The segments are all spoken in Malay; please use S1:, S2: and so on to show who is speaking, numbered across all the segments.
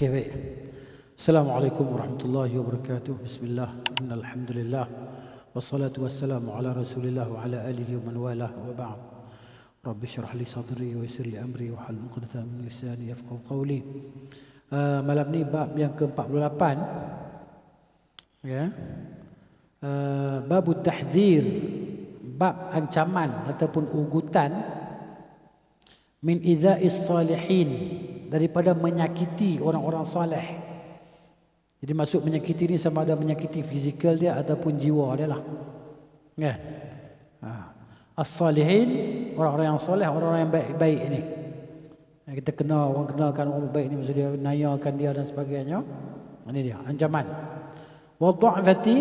S1: Okey, baik. Assalamualaikum warahmatullahi wabarakatuh. Bismillah. Innal hamdalillah wassalatu wassalamu ala Rasulillah wa ala alihi wa man walah wa ba'd. Rabbi shrah li sadri wa yassir li amri wa hlul 'uqdatam min lisani yafqahu qawli. Malam ni bab yang ke-48 ya. Babut tahdzir, bab ancaman ataupun ugutan min idza'is salihin, daripada menyakiti orang-orang soleh. Jadi maksud menyakiti ni sama ada menyakiti fizikal dia ataupun jiwa dia lah. Kan? As-salihin, orang-orang yang soleh, orang-orang yang baik-baik ni. Kita kenal, orang kenalkan orang baik ni, maksud dia nayakan dia dan sebagainya. Ini dia ancaman. Wa dha'fati,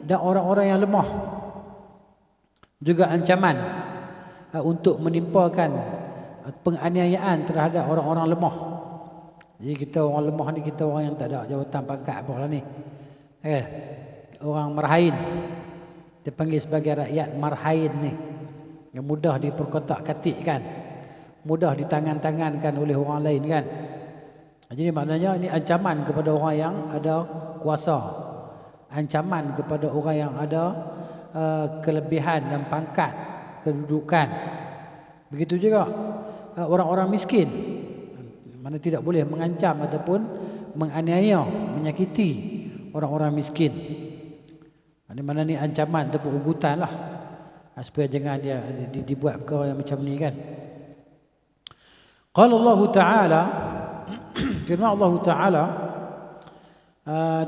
S1: dan orang-orang yang lemah. Juga ancaman untuk menimpakan penganiayaan terhadap orang-orang lemah. Jadi kita orang lemah ni, kita orang yang tak ada jawatan pangkat apa lah ni. Orang marhain. Dia panggil sebagai rakyat marhain ni. Yang mudah diperkotak-katikkan. Mudah ditangan-tangankan oleh orang lain kan. Jadi maknanya ini ancaman kepada orang yang ada kuasa. Ancaman kepada orang yang ada kelebihan dan pangkat, kedudukan. Begitu juga orang-orang miskin, mana tidak boleh mengancam ataupun menganiaya, menyakiti orang-orang miskin. Di mana ni ancaman ataupun ugutan lah, supaya jangan dia dibuat perkara yang macam ni kan. Qala Allah Ta'ala, firman Allah Ta'ala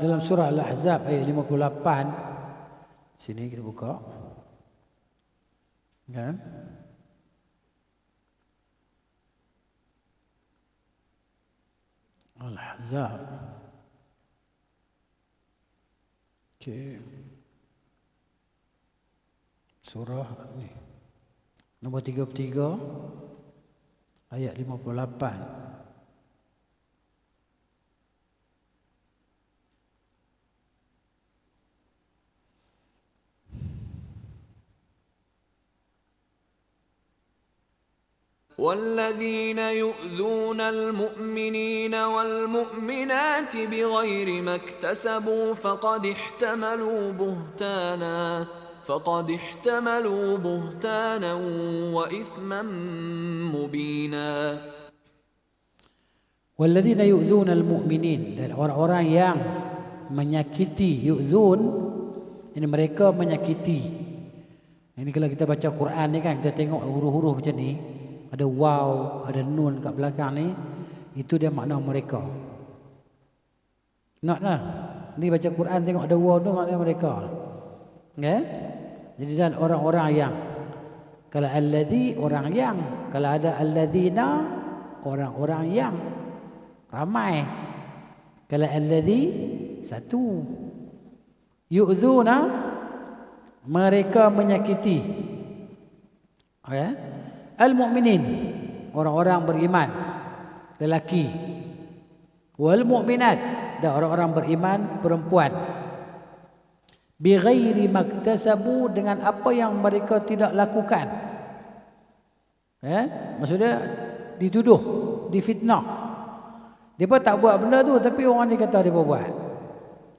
S1: dalam surah Al-Ahzab ayat 58. Sini kita buka kan. Al-Ahzab. Okey. Surah ni. Nombor 33 ayat 58.
S2: والذين يؤذون المؤمنين والمؤمنات بغير ما اكتسبوا فقد احتملوا بهتانا وإثما مبينا.
S1: والذين يؤذون المؤمنين, dan orang-orang yang menyakiti, yu'zun ini mereka menyakiti. Ini kalau kita baca Quran ni kan, kita tengok huruf-huruf macam ni, ada waw, ada nun kat belakang ni, itu dia makna mereka. Naklah. Ni baca Quran tengok ada waw tu, makna mereka. Okay? Jadi dan orang-orang yang, kalau alladhi orang yang, kalau ada alladhina orang-orang yang ramai, kalau alladhi satu. Yu'zuna, mereka menyakiti. Okay? Al-mu'minin, orang-orang beriman lelaki. Wal mu'minat, dan orang-orang beriman perempuan. Bi ghairi maktasabu, dengan apa yang mereka tidak lakukan. Maksudnya dituduh, difitnah. Dia pun tak buat benda tu, tapi orang ni kata dia buat.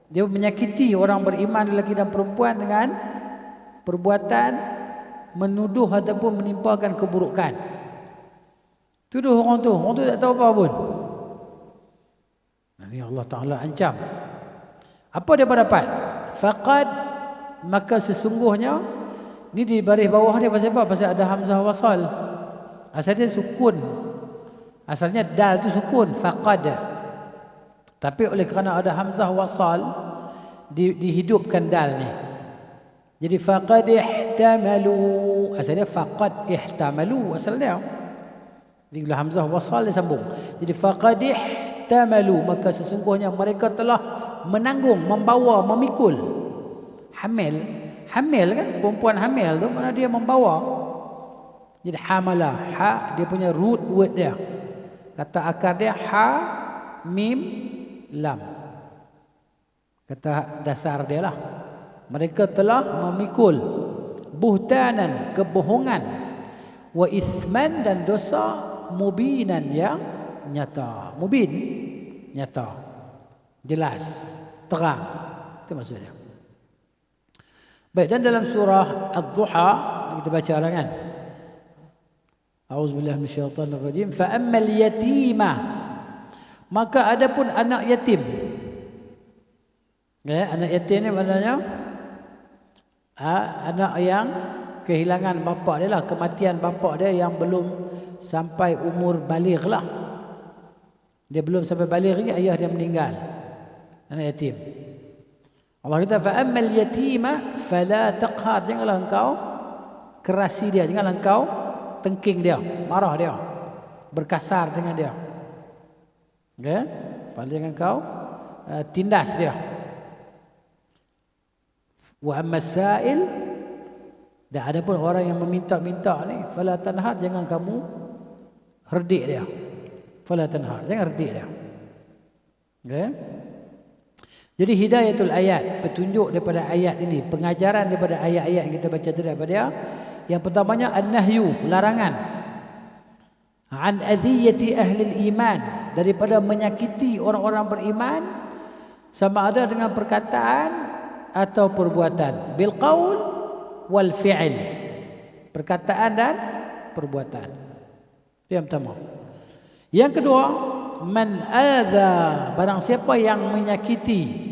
S1: Dia menyakiti orang beriman lelaki dan perempuan dengan perbuatan menuduh ataupun menimpakan keburukan. Tuduh orang tu tak tahu apa pun. Ini Allah Ta'ala ancam. Apa dia dapat? Faqad, maka sesungguhnya. Ni di baris bawah ni pasal apa? Pasal ada hamzah wasal. Asalnya sukun. Asalnya dal tu sukun, faqad. Tapi oleh kerana ada hamzah wasal, dihidupkan dal ni. Jadi faqad ihtamalu, asalnya faqad ihtamalu asal dia. Jadi bila hamzah wasal dia sambung. Jadi faqad ihtamalu, maka sesungguhnya mereka telah menanggung, membawa, memikul. Hamil kan, perempuan hamil tu mana dia membawa. Jadi hamala, ha dia punya root word dia. Kata akar dia ha mim lam. Kata dasar dia lah. Mereka telah memikul buhtanan, kebohongan, wa ithman, dan dosa mubinan yang nyata. Mubin nyata, jelas, terang. Itu maksudnya. Baik, dan dalam surah Ad-Duha kita baca lah kan. A'udzubillahi minasyaitonir rajim. Fa ammal yatima, maka adapun anak yatim. Ya, anak yatim ni maknanya anak yang kehilangan bapa dia lah, kematian bapa dia yang belum sampai umur baligh lah. Dia belum sampai baligh lagi, ayah dia meninggal. Anak yatim. Allah kata fa ammal yatima fala taqhar, janganlah engkau kerasi dia, janganlah engkau tengking dia, marah dia, berkasar dengan dia. Okay? Jangan engkau tindas dia. Wa ammas sa'il, dan ada pun orang yang meminta-minta ni, fala tanhar, jangan kamu herdik dia. Fala tanhar, jangan herdik dia. Okay? Jadi hidayatul ayat, petunjuk daripada ayat ini, pengajaran daripada ayat-ayat yang kita baca tadi daripada dia. Yang pertamanya an-nahyu, larangan. An adhiyati ahli iman, daripada menyakiti orang-orang beriman, sama ada dengan perkataan atau perbuatan. Bil qaul wal fi'il, perkataan dan perbuatan. Itu yang pertama. Yang kedua, man adha, barang siapa yang menyakiti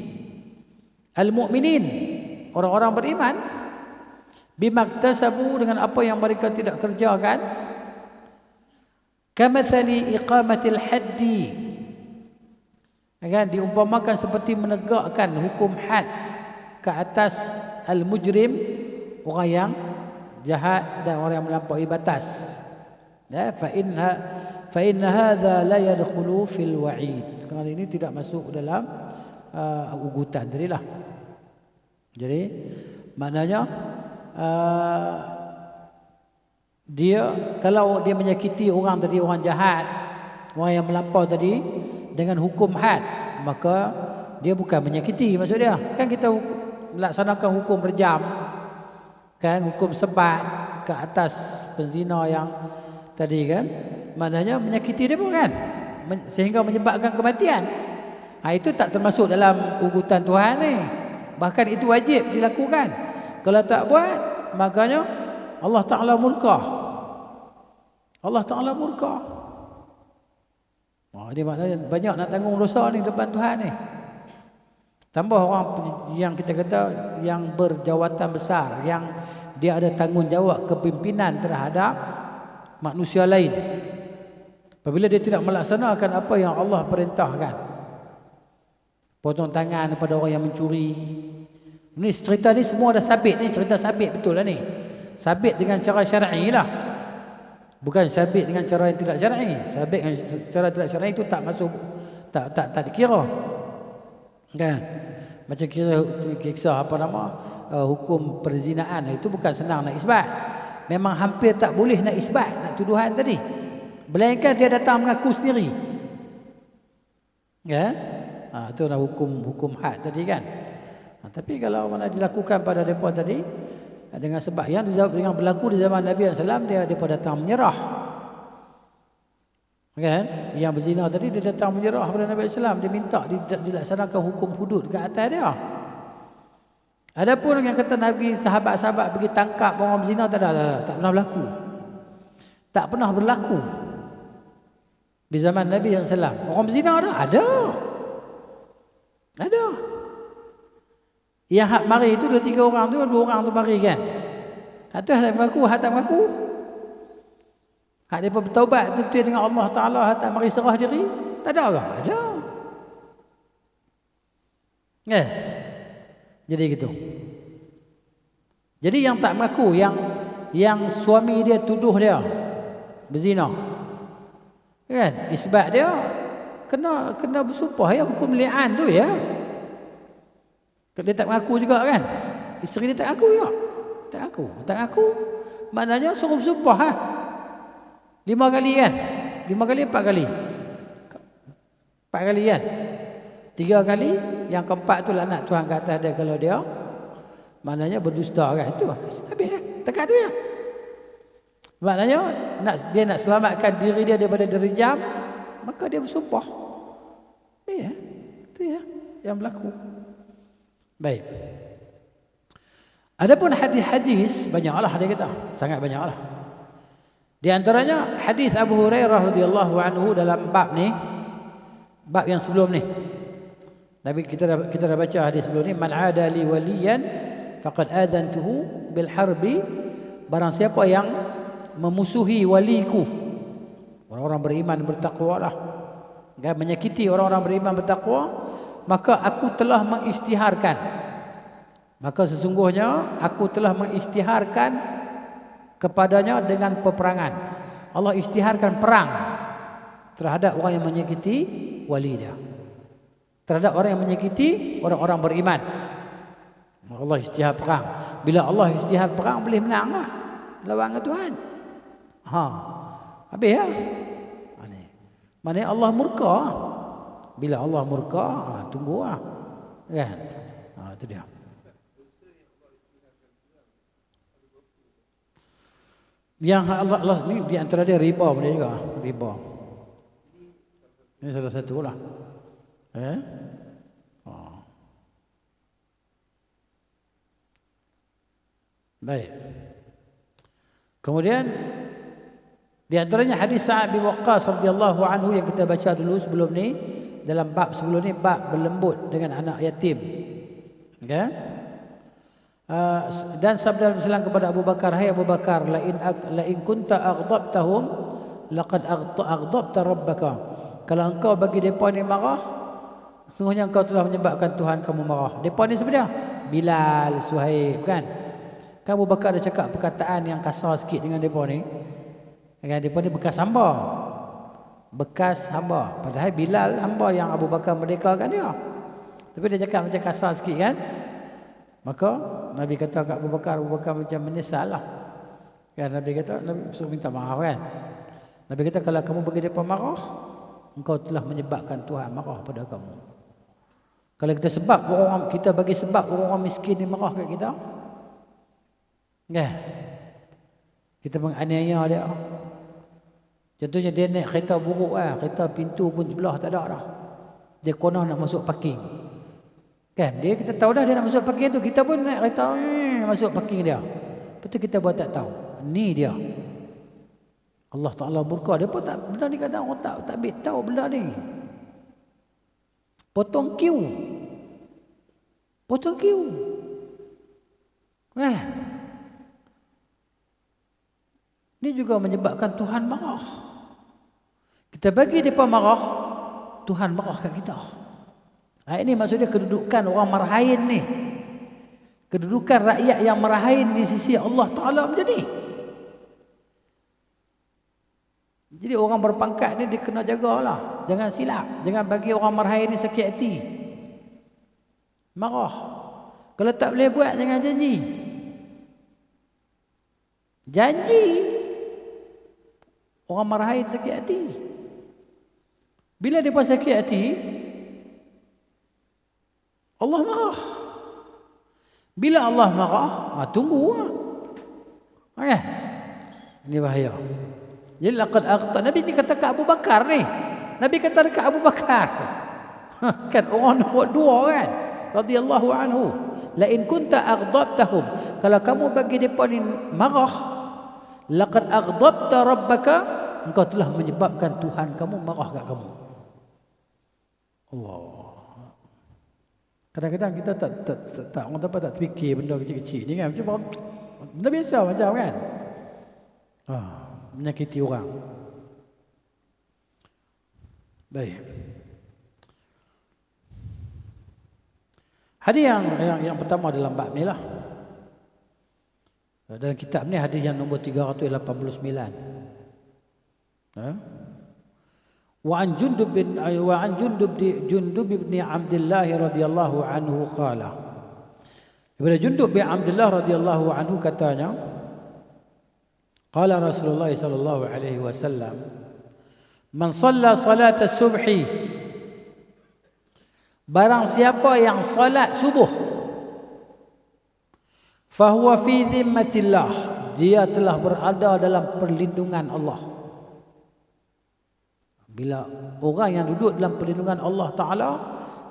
S1: al-mu'minin, orang-orang beriman, bimaktasabu, dengan apa yang mereka tidak kerjakan, kamathali iqamatil haddi, kan, diumpamakan seperti menegakkan hukum had ke atas al-mujrim, orang yang jahat dan orang yang melampaui batas. Ya, fa inna hadha la yadkhulu fil wa'id, kerana ini tidak masuk dalam ugutan tadilah. Jadi maknanya dia, kalau dia menyakiti orang tadi, orang jahat, orang yang melampau tadi dengan hukum had, maka dia bukan menyakiti, maksud dia. Kan kita melaksanakan hukum rejam, kan, hukum sebat ke atas penzina yang tadi kan, maknanya menyakiti dia bukan, sehingga menyebabkan kematian. Itu tak termasuk dalam ugutan Tuhan ni. Bahkan itu wajib dilakukan. Kalau tak buat, makanya Allah Ta'ala murka. Allah Ta'ala murka. Dia maknanya banyak nak tanggung dosa ni depan Tuhan ni. Tambah orang yang kita kata yang berjawatan besar, yang dia ada tanggungjawab kepimpinan terhadap manusia lain. Apabila dia tidak melaksanakan apa yang Allah perintahkan, potong tangan kepada orang yang mencuri. Ni cerita ni semua dah sabit ni, cerita sabit betul lah ni. Sabit dengan cara syar'i lah. Bukan sabit dengan cara yang tidak syar'i. Sabit dengan cara tidak syar'i itu tak masuk, tak dikira. Kan? Macam kisah apa nama? Hukum perzinaan itu bukan senang nak isbat. Memang hampir tak boleh nak isbat, nak tuduhan tadi. Melainkan dia datang mengaku sendiri. Ya? Itu dah hukum had tadi kan. Tapi kalau mana dilakukan pada mereka tadi, dengan sebab yang dengan berlaku di zaman Nabi SAW, mereka datang menyerah. Kan? Yang berzina tadi dia datang menyerah kepada Nabi SAW, dia minta dilaksanakan hukum hudud ke atas dia. Adapun yang kata Nabi, sahabat-sahabat pergi tangkap orang berzina, tak pernah berlaku. Tak pernah berlaku di zaman Nabi SAW. Orang berzina ada. Yang hak mari itu 2-3 orang tu, 2 orang tu mari kan. Satu hak mengaku, hak tak mengaku. Hak dia bertaubat betul-betul dengan Allah Ta'ala, hak tak mari serah diri. Tak ada orang. Ada. Jadi gitu. Jadi yang tak mengaku, yang suami dia tuduh dia berzina, kan, isbat dia kena bersumpah ya, hukum li'an tu ya. Dia tak mengaku juga kan, isteri dia tak mengaku juga. Tak mengaku maknanya suruh bersumpah 5 kali kan, 5 kali 4 kali 4 kali kan, 3 kali, yang keempat tu laknat Tuhan kata dia kalau dia maknanya berdusta kan. Itu habis tekat tu ya. Maknanya dia nak selamatkan diri dia daripada derajam, maka dia bersumpah. Iya, itu ya yang berlaku. Baik. Adapun hadis-hadis banyaklah hadis kita, sangat banyaklah. Di antaranya hadis Abu Hurairah radhiyallahu anhu dalam bab ni, bab yang sebelum ni. Nabi kita dah baca hadis sebelum ni, man ada li waliyan faqad adantuhu bil harbi, barang siapa yang memusuhi waliku, orang-orang beriman bertakwa lah, dan menyakiti orang-orang beriman bertakwa, maka aku telah mengisytiharkan. Maka sesungguhnya aku telah mengisytiharkan kepadanya dengan peperangan. Allah isytiharkan perang terhadap orang yang menyakiti wali dia, terhadap orang yang menyakiti orang-orang beriman. Allah isytihar perang. Bila Allah isytihar perang, boleh menang lah lawan Tuhan. Habis ya. Maknanya Allah murka. Bila Allah murka, tunggulah. Kan? Itu dia. Yang Allah ni di antara dia riba benda juga, riba. Ini salah satu lah. Baik. Kemudian di antaranya hadis Sa'ad bin Waqqas radhiyallahu anhu yang kita baca dulu sebelum ni, dalam bab sebelum ni, bab berlembut dengan anak yatim. Okay? Dan sabda Nabi sallallahu kepada Abu Bakar, hai Abu Bakar, la in kunta aghdabtahum laqad aghdabta rabbaka. Kalau engkau bagi depa ni marah, sesungguhnya engkau telah menyebabkan Tuhan kamu marah. Depa ni sebenarnya Bilal, Suhaib, kan? Kan Abu Bakar ada cakap perkataan yang kasar sikit dengan depa ni. Kan depa ni bekas hamba. Bekas hamba. Padahal Bilal hamba yang Abu Bakar merdekakan dia. Tapi dia cakap macam kasar sikit kan? Maka Nabi kata kat Abu Bakar macam menyesal lah. Kan Nabi kata, Nabi suruh minta maaf kan. Nabi kata kalau kamu bagi mereka marah, engkau telah menyebabkan Tuhan marah pada kamu. Kalau kita bagi sebab orang miskin ni marah kat kita, kan? Kita menganiaya dia. Contohnya dia naik kereta buruk lah, kereta pintu pun sebelah tak ada dah. Dia konon nak masuk parking. Kan? Kita tahu dah dia nak masuk parking tu, kita pun naik kereta masuk parking dia. Betul kita buat tak tahu. Ni dia. Allah Ta'ala murka. Dia pun tak, benda ni kadang orang tak ambil tahu benda ni. Potong queue. Kan? Ini juga menyebabkan Tuhan marah. Kita bagi mereka marah, Tuhan marah kat kita. Ini maksudnya kedudukan orang marahin ni. Kedudukan rakyat yang marahin di sisi Allah Ta'ala macam ni. Jadi orang berpangkat ni dia kena jagalah. Jangan silap. Jangan bagi orang marahin ni sakit hati. Marah. Kalau tak boleh buat, jangan janji. Janji. Orang marahin sakit hati. Bila dia sakit hati, Allah marah. Bila Allah marah, tunggu lah. Okay. Ini bahaya. Jadi laqad aghta. Nabi ni kata kat Abu Bakar ni. Nabi kata dekat Abu Bakar. Kan orang nombor 2 kan. Radhiyallahu anhu. La in kunta aghdabtahum. Kalau kamu bagi depa ni marah, laqad aghdabta rabbaka. Engkau telah menyebabkan Tuhan kamu marah kat kamu. Allah. Kadang-kadang kita tak orang tak terfikir benda kecil-kecil ni kan, macam benda biasa macam kan. Menyakiti orang. Baik. Hadis yang pertama dalam bab ni lah. Dalam kitab ni hadis yang nombor 389. وعن جندب بن عبد الله رضي الله عنه قال. Ibn Jundub bin Abdullah radhiyallahu anhu katanya, qala Rasulullah sallallahu alaihi wasallam, man shalla salat as-subhi, barang siapa yang salat subuh, fahuwa fi dhimmatillah, dia telah berada dalam perlindungan Allah. Bila orang yang duduk dalam perlindungan Allah Ta'ala,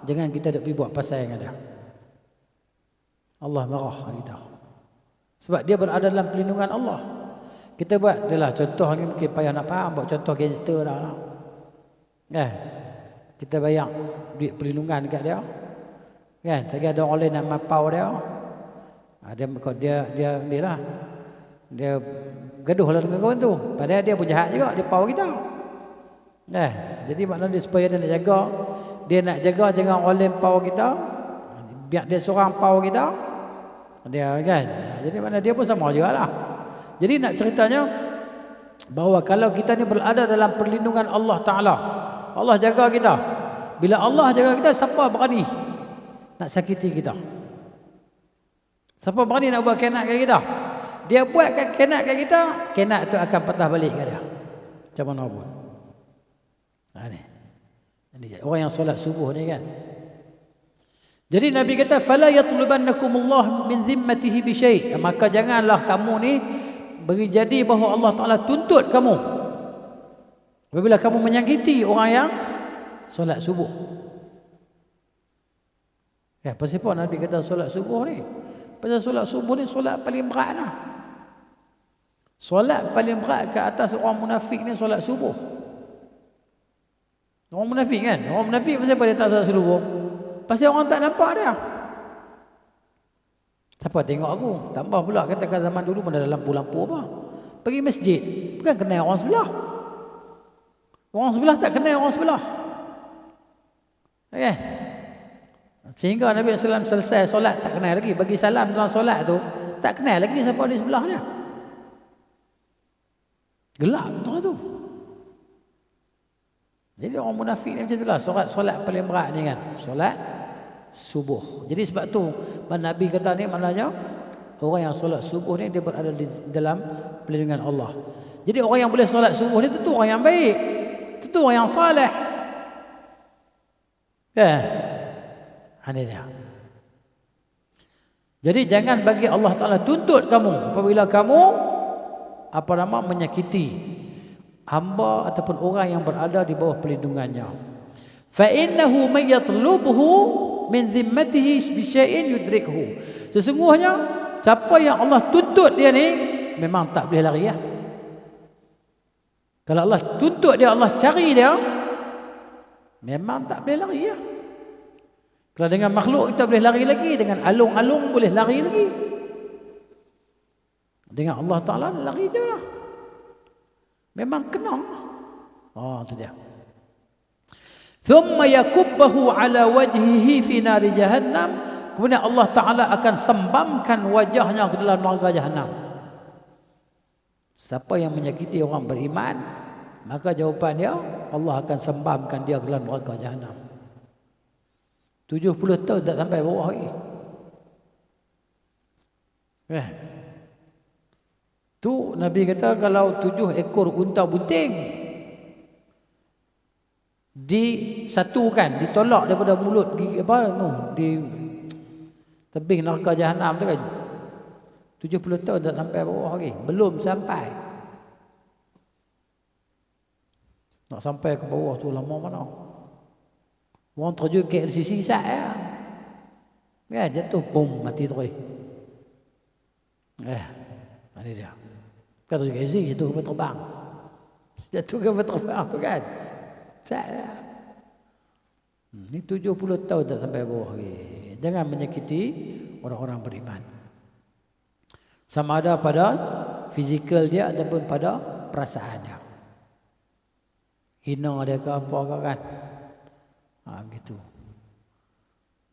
S1: jangan kita duk pergi buat pasal yang ada. Allah marah kita. Sebab dia berada dalam perlindungan Allah. Kita buat, adalah contoh ni mungkin payah nak faham, buat contoh gangster dah lah. Kita bayar duit perlindungan dekat dia. Kan, lagi ada orang lain nak mapau dia. Dia lah. Dia gaduh lah dengan kawan tu. Padahal dia pun jahat juga, dia pau kita. Jadi maknanya supaya dia nak jaga, jangan orang lain pau kita. Biar dia seorang pau kita. Dia kan. Jadi mana dia pun sama jugalah. Jadi nak ceritanya bahawa kalau kita ni berada dalam perlindungan Allah Ta'ala, Allah jaga kita. Bila Allah jaga kita, siapa berani nak sakiti kita? Siapa berani nak buat kenat kat kita? Dia buat kenat kat kita, kenat tu akan patah balik kat dia. Macam mana pun. Ini orang yang solat subuh ni kan. Jadi Nabi kata, fala yatlubannakumullah min zimmatihi bi syai'. Maka janganlah kamu ni bagi jadi bahawa Allah Ta'ala tuntut kamu apabila kamu menyakiti orang yang solat subuh. Pasal apa Nabi kata solat subuh ni? Pasal solat subuh ni solat paling berat lah. Solat paling berat ke atas orang munafik ni solat subuh. Orang munafik kan? Orang munafik pasal apa dia tak solat subuh? Pasal orang tak nampak dia. Siapa tengok aku? Tambah pula katakan zaman dulu mana ada lampu-lampu apa. Pergi masjid, bukan kenal orang sebelah. Orang sebelah tak kenal orang sebelah. Okay. Sehingga Nabi SAW selesai solat tak kenal lagi. Bagi salam dalam solat tu, tak kenal lagi siapa di sebelah dia. Gelap tu. Jadi orang munafik ni macam itulah. Solat paling berat ni kan. Solat subuh. Jadi sebab tu Nabi kata ni maknanya orang yang solat subuh ni dia berada di dalam perlindungan Allah. Jadi orang yang boleh solat subuh ni tentu orang yang baik. Tentu orang yang soleh. Ini dia. Jadi jangan bagi Allah Ta'ala tuntut kamu apabila kamu menyakiti hamba ataupun orang yang berada di bawah perlindungannya. Fa innahu may yatlubuhu min zimmatihi bi syai'in yudrikhu. Sesungguhnya siapa yang Allah tuntut dia ni memang tak boleh lari ya. Kalau Allah tuntut dia, Allah cari dia, memang tak boleh lari ya. Kalau dengan makhluk kita boleh lari lagi, dengan alung-alung boleh lari lagi. Dengan Allah Ta'ala lari je lah. Memang kena. Itu dia. Thumma yakubbahu ala wajhihi fi nari jahannam. Kemudian Allah Ta'ala akan sembamkan wajahnya ke dalam neraka jahannam. Siapa yang menyakiti orang beriman, maka jawapan dia, Allah akan sembamkan dia ke dalam neraka jahannam. 70 tahun tak sampai bawah lagi. Tu Nabi kata kalau 7 ekor unta bunting disatukan, ditolak daripada mulut di tebing neraka jahanam tu kan, 70 tahun tak sampai bawah lagi, belum sampai. Nak sampai ke bawah tu lama mana? Orang terjun ke LCC sat ya. Jatuh bom mati terus. Ini dia. Kata juga LCC jatuh kapal terbang. Jatuh kapal terbang tu kan. Saya. Ini 70 tahun tak sampai bawah lagi. Jangan menyakiti orang-orang beriman. Sama ada pada fizikal dia ataupun pada perasaan dia. Hina dia ke apa ke kan. Begitu.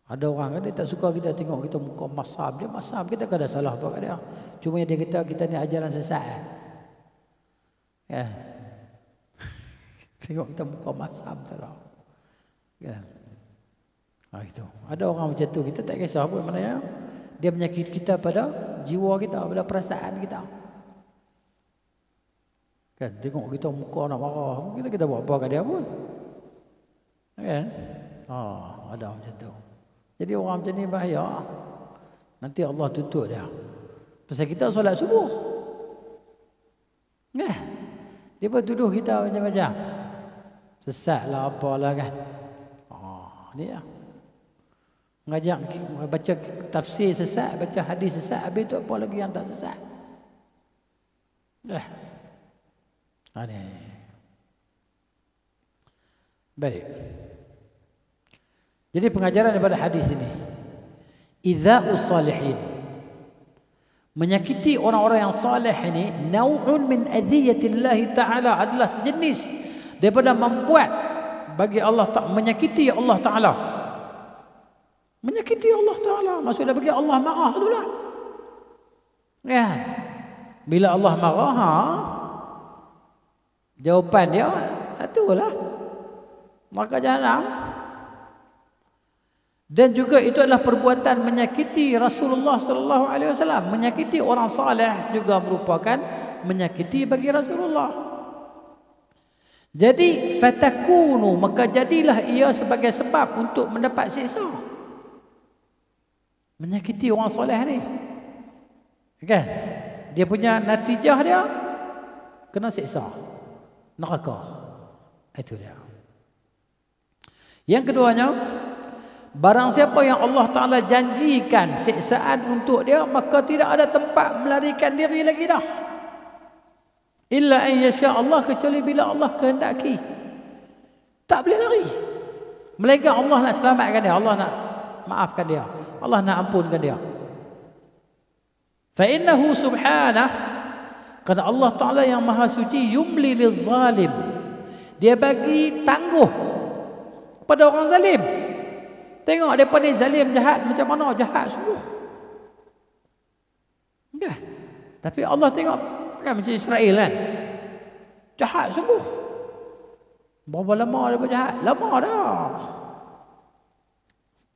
S1: Ada orang kan dia tak suka kita tengok kita muka masam. Dia masam, kita kan ada salah apa kat dia. Cuma dia kata kita ni ajaran sesat. Tengok kita muka masam salah. Gitu. Ada orang macam tu, kita tak kisah pun mana ya. Dia menyakiti kita pada jiwa kita, pada perasaan kita. Kan tengok kita muka nak marah, kita buat apa kat dia pun. Ada macam tu. Jadi orang macam ni bahaya. Nanti Allah tuntut dia. Pasal kita solat subuh. Dia pun tuduh kita macam-macam. Sesat lah apalah kan. Dia ngajak baca tafsir sesat, baca hadis sesat, habis tu apa lagi yang tak sesat? Ini. Baik. Jadi pengajaran daripada hadis ini, idza'us salihin, menyakiti orang-orang yang saleh ini, nau'un min adhiyatillah taala, adalah sejenis daripada membuat bagi Allah Ta'ala, menyakiti Allah Ta'ala. Menyakiti Allah Ta'ala maksudnya bagi Allah marah itulah. Ya. Bila Allah marah, jawapan dia itulah maka jahanam. Dan juga itu adalah perbuatan menyakiti Rasulullah sallallahu alaihi wasallam. Menyakiti orang saleh juga merupakan menyakiti bagi Rasulullah. Jadi fatakunu, maka jadilah ia sebagai sebab untuk mendapat siksa. Menyakiti orang soleh ni, kan? Dia punya natijah dia kena siksa, neraka. Itu dia. Yang keduanya, barang siapa yang Allah Ta'ala janjikan siksaan untuk dia, maka tidak ada tempat melarikan diri lagi dah. Illa an yasha Allah, kecuali bila Allah kehendaki. Tak boleh lari. Melainkan Allah nak selamatkan dia, Allah nak maafkan dia, Allah nak ampunkan dia. Fa innahu subhanah, kerana Allah Ta'ala yang maha suci, yumli lizalim, dia bagi tangguh pada orang zalim. Tengok mereka ni zalim, jahat macam mana, jahat sungguh. Kan? Tapi Allah tengok kan macam Israel kan, jahat sungguh. Berapa lama mereka jahat? Lama dah.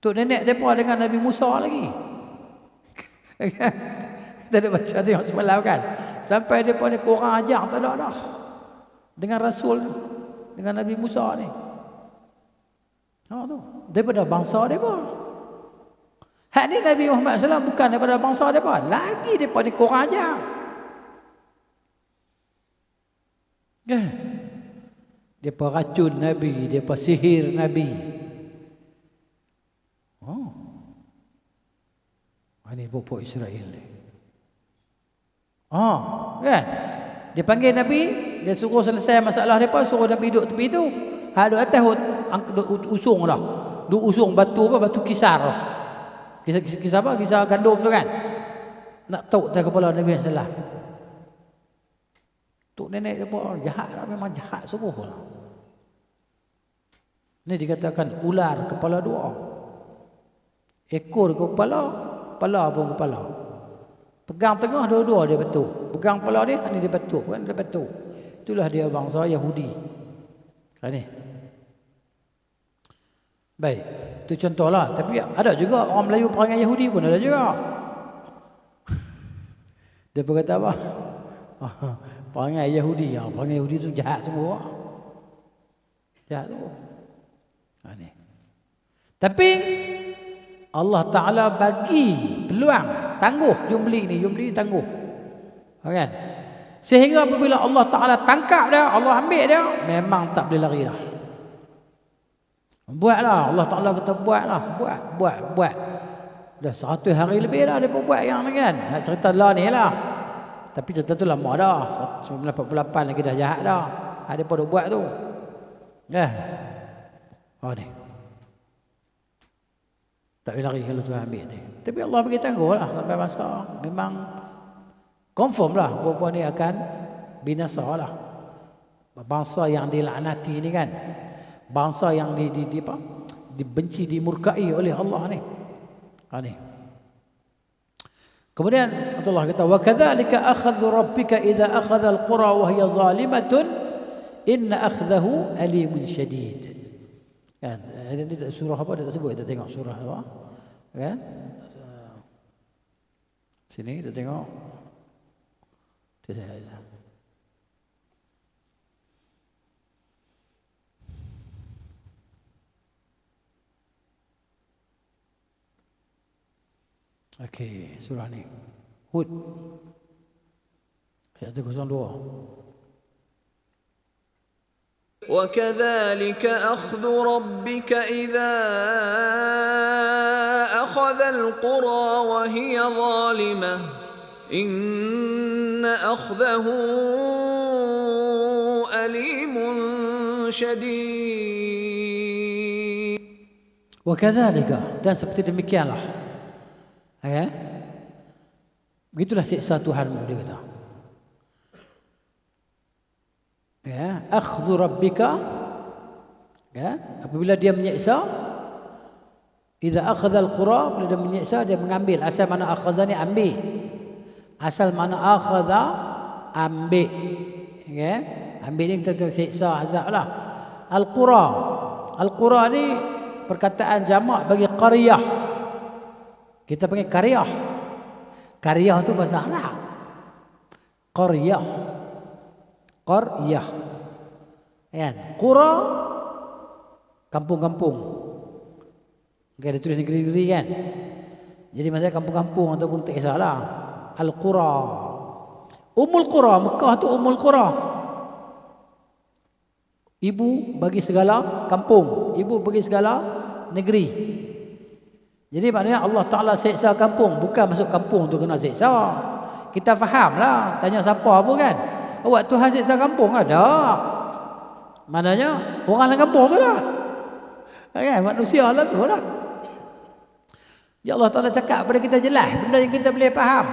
S1: Tok nenek mereka dengan Nabi Musa lagi. Kita ada baca tengok semalam kan, sampai mereka ni korang ajar tak ada dah dengan Rasul, dengan Nabi Musa ni. Tu daripada bangsa mereka. Hak ni Nabi Muhammad SAW bukan daripada bangsa mereka, lagi mereka ni korang ajar. Mereka racun Nabi, mereka sihir Nabi. Ini pokok Israel ni. Kan? Dia panggil Nabi, dia suruh selesai masalah mereka, suruh Nabi duduk tepi tu. Hak duduk atas usung lah. Duduk usung batu apa? Batu kisar. Kisar apa? Kisar gandum tu kan. Nak tauk atas kepala Nabi SAW. Tok nenek dia pun jahat lah, memang jahat sungguh lah. Ini dikatakan ular kepala dua. Ekor kepala, kepala pun kepala. Pegang tengah dua-dua dia betul. Pegang kepala dia, ini dia betul, bukan dia betul. Itulah dia bangsa Yahudi. Ini. Baik, itu contohlah. Tapi ada juga orang Melayu perangai Yahudi pun ada juga. Dia berkata apa? Perangai Yahudi, perangai Yahudi tu jahat semua. Jahat semua. Ini. Tapi Allah Ta'ala bagi peluang, tangguh Yumli ni tangguh. Kan? Sehingga apabila Allah Ta'ala tangkap dia, Allah ambil dia, memang tak boleh lari dah. Buatlah, Allah Ta'ala kata buatlah, buat. Dah 100 hari lebih dah dia buat yang ni kan. Nak cerita lah ni lah. Tapi cerita tu lama dah. 1948 lagi dah jahat dah. Ada pada buat tu. Ni. Tak boleh lari kalau Tuhan ambil ni. Tapi Allah bagi tangguh lah sampai masa. Memang confirm lah perempuan ni akan binasa lah. Bangsa yang dilaknati ni kan. Bangsa yang dibenci, dimurkai oleh Allah ni. Ni. Kemudian Allah kata wa kadzalika akhadhu rabbika idza akhadha alqura wa hiya zalimatun inna akhdahu alimun syadid. Kan? Ini surah apa dia tak sebut, kita tengok surah apa. Kan? Sini kita tengok. Okey, surah ni. Hud. Ayat 02.
S2: وكذلك أخذ ربك إذا أخذ القرى وهي ظالمة إن أخذه أليم شديد.
S1: وكذلك, dan seperti demikianlah, ya, begitulah siksa Tuhanmu, dia kata. Ya, akhdhu rabbika, ya, apabila dia menyiksa, idza akhadha al-qura, bila dia menyiksa, dia mengambil. Asal mana akhadha ni ambil. Asal mana akhadha ambil. Ya, ambil ni kita siksa, azablah. Al-qura. Al-qura ni perkataan jamak bagi qaryah. Kita panggil qaryah. Qaryah tu bahasa Arab. Qaryah. Qaryah. Kan? Qura kampung-kampung. Ada tulis negeri-negeri kan. Jadi maksudnya kampung-kampung ataupun tak kisahlah. Al-Qura. Ummul Qura, Mekah tu Ummul Qura. Ibu bagi segala kampung, ibu bagi segala negeri. Jadi maknanya Allah Ta'ala seksa kampung, bukan masuk kampung tu kena seksa. Kita fahamlah, tanya siapa pun kan. Awak Tuhan siksa kampung ada. Maknanya orang dalam kampung tu lah. Kan? Manusia lah tu lah. Ya Allah Ta'ala cakap pada kita jelas benda yang kita boleh faham.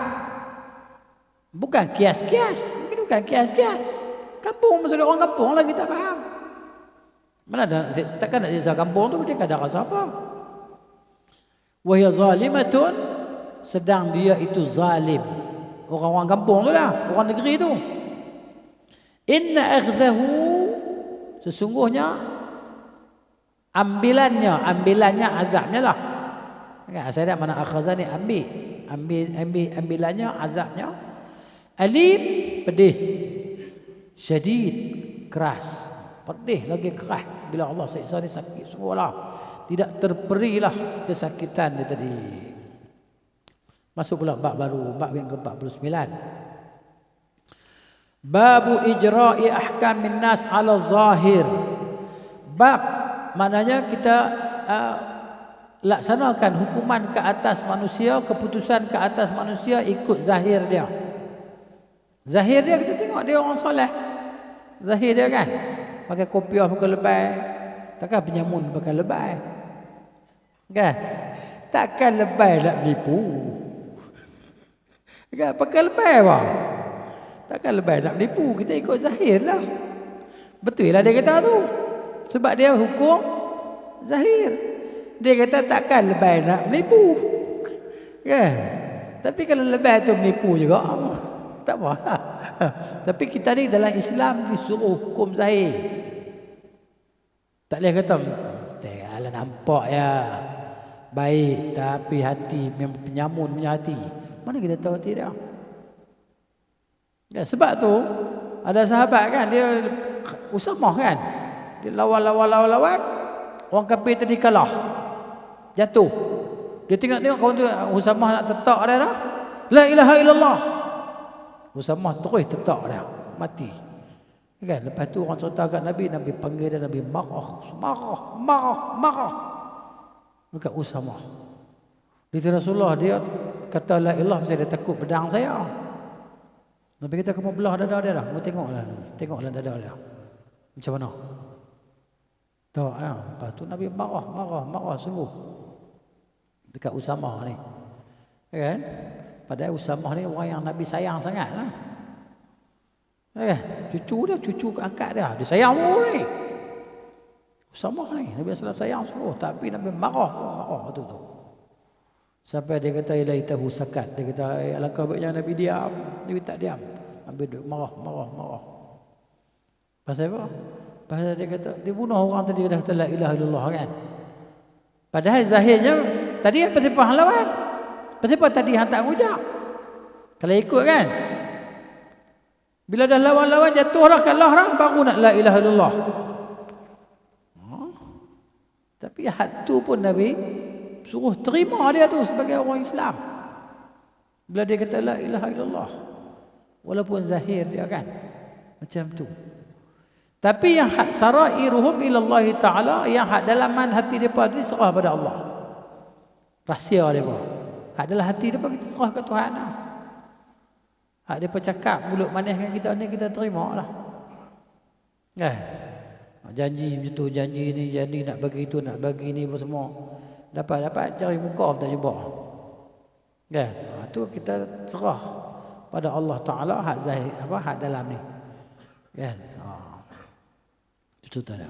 S1: Bukan kias-kias. Bukan kias-kias. Kampung maksudnya orang kampung lah kita faham. Mana ada, takkan nak siksa kampung tu dia kadang rasa apa. Wahya zalimatun, sedang dia itu zalim. Orang-orang kampung tu lah, orang negeri tu. Inna akhdahu, sesungguhnya ambilannya azabnya lah. Kan saya dah mana akhadha ni ambilannya azabnya. Alim, pedih. Syadid, keras. Pedih lagi keras bila Allah siksa ni sakit sungguhlah. Tidak terperilah kesakitan dia tadi. Masuk pula bab baru, bab yang ke-49. Babu ijra'i ahkamin nas ala zahir. Bab maknanya kita laksanakan hukuman ke atas manusia, keputusan ke atas manusia ikut zahir dia. Zahir dia kita tengok dia orang soleh. Zahir dia kan pakai kopiah pakai lebay. Takkan penyamun pakai lebay. Kan? Takkan lebay nak menipu. Kan pakai lebay bang. Takkan lebay nak menipu, kita ikut zahir lah. Betul lah dia kata tu. Sebab dia hukum zahir. Dia kata takkan lebay nak menipu. Kan? Tapi kalau lebay tu menipu juga, tak apa lah. Tapi kita ni dalam Islam disuruh hukum zahir. Tak boleh kata, alah nampak ya baik, tapi hati memang penyamun punya hati. Mana kita tahu hati dia? Ya, sebab tu ada sahabat kan, dia Usamah kan, dia lawan, orang kafir tadi kalah, jatuh. Dia tengok kawan tu Usamah nak tetak dia dah, la ilaha illallah. Usamah terus tetak dia, mati. Kan? Lepas tu orang cerita kat Nabi, Nabi panggil dia, Nabi marah. Dekat Usamah. Dia Rasulullah, dia kata la ilah, saya dia takut pedang saya. Nabi kata, kamu belah dada dia dah. Kamu tengoklah dada dia. Macam mana? Tahu lah. Lepas tu Nabi marah sungguh. Dekat Usamah ni. Kan? Padahal Usamah ni orang yang Nabi sayang sangat lah. Cucu angkat dia. Dia sayang orang ni. Usamah ni. Nabi SAW sayang sungguh. Tapi Nabi marah tu. Sampai dia kata ilaitahu sakat. Dia kata alangkah baiknya Nabi diam. Nabi tak diam. Nabi duduk marah. Pasal apa? Pasal dia kata dia bunuh orang tadi, dah kata la ilaha illallah kan. Padahal zahirnya tadi pasal pahlawan. Pasal apa tadi hang tak ngucap? Kalau ikut kan. Bila dah lawan jatuh dah kalah dah baru nak la ilaha illallah. Tapi had tu pun Nabi suruh terima dia tu sebagai orang Islam. Bila dia kata la ilaha illallah. Walaupun zahir dia kan macam tu. Tapi yang hak sarairuhum ilallah taala, yang hak dalaman hati depa tu serah pada Allah. Rahsia depa. Hak dalam hati depa kita serah ke Tuhan lah. Hak depa cakap mulut manis dengan kita ni kita terimalah. Janji macam tu, janji ni, janji nak bagi tu, nak bagi ni apa semua. Dapat cari muka tak jumpa. Tu kita serah pada Allah Taala hak zahir hak dalam ni. Itu tadi.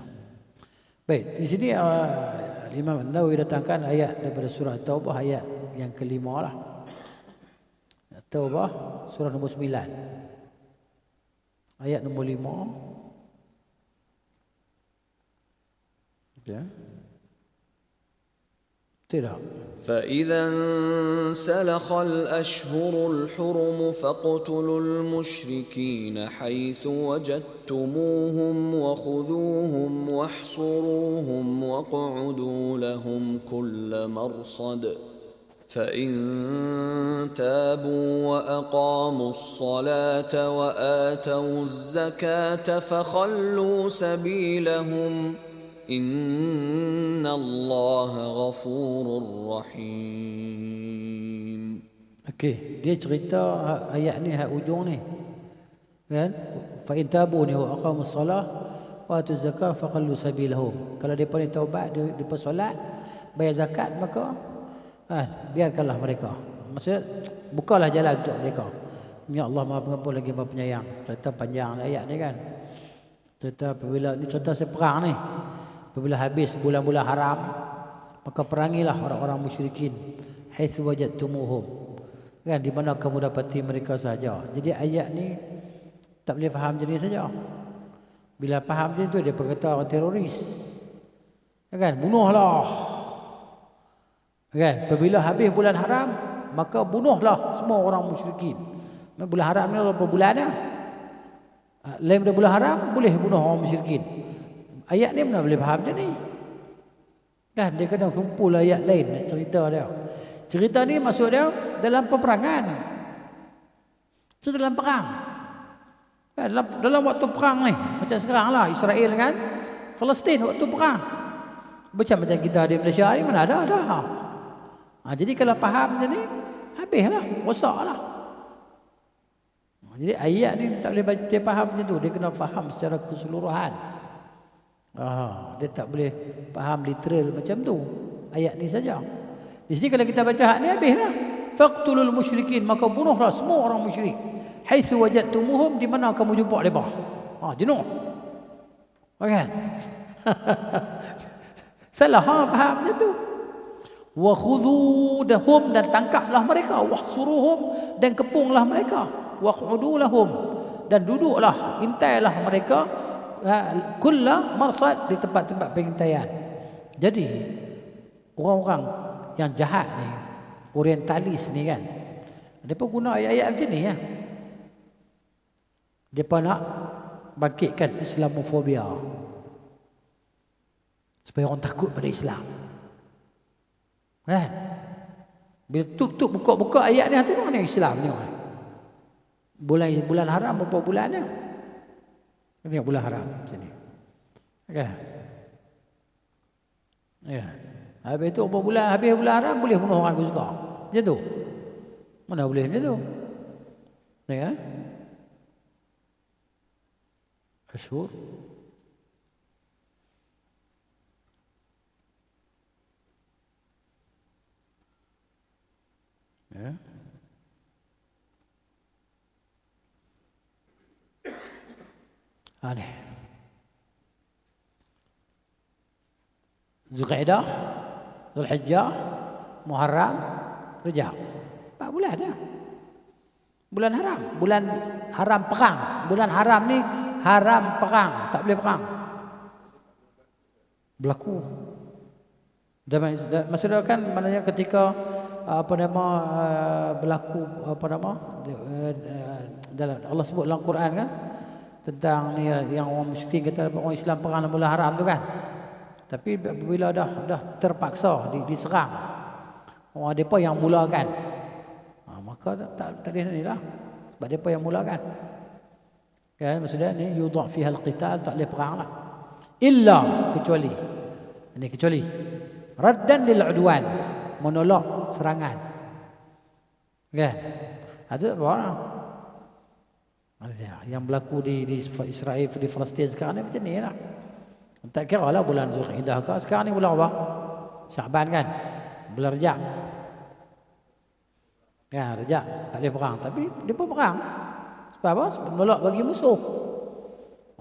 S1: Baik, di sini Imam Nawawi datangkan ayat daripada surah Taubah ayat yang kelima lah. Taubah surah nombor 9. Ayat nombor 5. Tidak.
S2: فإذا انسلخ الأشهر الحرم فاقتلوا المشركين حيث وجدتموهم وخذوهم واحصروهم واقعدوا لهم كل مرصد فإن تابوا وأقاموا الصلاة وآتوا الزكاة فخلوا سبيلهم Inna Allah ghafurur rahim.
S1: Okey, dia cerita ayat ni hak ujung ni. Kan? Fa in tabu ni wa aqamus salah wa atuz zakah fa khallu sabilahum. Kalau depa ni taubat, depa solat, bayar zakat, maka biarkanlah mereka. Maksudnya bukalah jalan untuk mereka. Ya Allah Maha Pengampun lagi Maha Penyayang. Cerita panjang ayat ni kan. Cerita apabila ni cerita seperang ni. Apabila habis bulan-bulan haram, maka perangilah orang-orang musyrikin haitsu wajadtumuhum. Kan, di mana kamu dapati mereka saja. Jadi ayat ni tak boleh faham jenis saja. Bila faham jenis tu dia berkata orang teroris. Kan, bunuhlah. Kan, apabila habis bulan haram, maka bunuhlah semua orang musyrikin. Bulan haram ni berapa bulan dah? Lain daripada bulan haram boleh bunuh orang musyrikin. Ayat ni mana boleh faham je ni? Kan dia kena kumpul ayat lain nak cerita dia. Cerita ni maksud dia dalam peperangan. Dalam perang. Dalam waktu perang ni, macam sekarang lah Israel dengan Palestin waktu perang. Macam kita di Malaysia ni mana ada. Jadi kalau faham je ni, habislah, rosaklah. Jadi ayat ni tak boleh baca dia faham macam tu, dia kena faham secara keseluruhan. Dia tak boleh faham literal macam tu. Ayat ni saja. Di sini kalau kita baca hak ni habislah. Faqtulul musyrikin, maka bunuhlah semua orang musyrik. Haitsu wajadtumuhum, di mana kamu jumpa depa. Jenuh. Kan? Salah faham macam tu. Wa khudhudahum, dan tangkaplah mereka. Wahsuruhum, dan kepunglah mereka. Waq'udu lahum, dan duduklah, intailah mereka kulla marsad, di tempat-tempat pengintaian. Jadi orang-orang yang jahat ni, orientalis ni kan, depa guna ayat-ayat macam ni ya. Depa nak bangkitkan Islamofobia supaya orang takut pada Islam. Bila tutup buka ayat ni, tengok ni Islam ni. Bulan haram berapa bulannya? Tengok bulan haram sini. Kan? Ya. Habis tu berapa bulan, habis bulan haram boleh bunuh orang aku suka. Macam tu. Mana boleh macam tu? Ya. Asyur. Ya. Aneh. Zulqa'dah, Zulhijjah, Muharram, Rajab. 4 bulan dah. Bulan haram, bulan haram perang. Bulan haram ni haram perang, tak boleh perang. Berlaku. Maksudnya kan maknanya ketika berlaku dalam Allah sebut dalam Quran kan tentang ni yang orang musyrik kata orang Islam perang dalam bulan haram tu kan. Tapi bila dah terpaksa diserang, orang depa yang mulakan, maka tak ada ni lah. Sebab depa yang mulakan. Ya, maksudnya ni yudha' fiha al-qital, tak boleh perang lah. Illa, kecuali. Ini kecuali. Raddan lil udwan, menolak serangan. Kan? Ada apa? Yang berlaku di Israel, di Palestin sekarang ni macam ni lah. Tak kira lah bulan Zulkaidah ke. Sekarang ni bulan apa? Syaban kan? Bulan Rejab. Ya, Rejab. Tak boleh perang. Tapi dia pun perang. Sebab apa? Sebab menolak bagi musuh.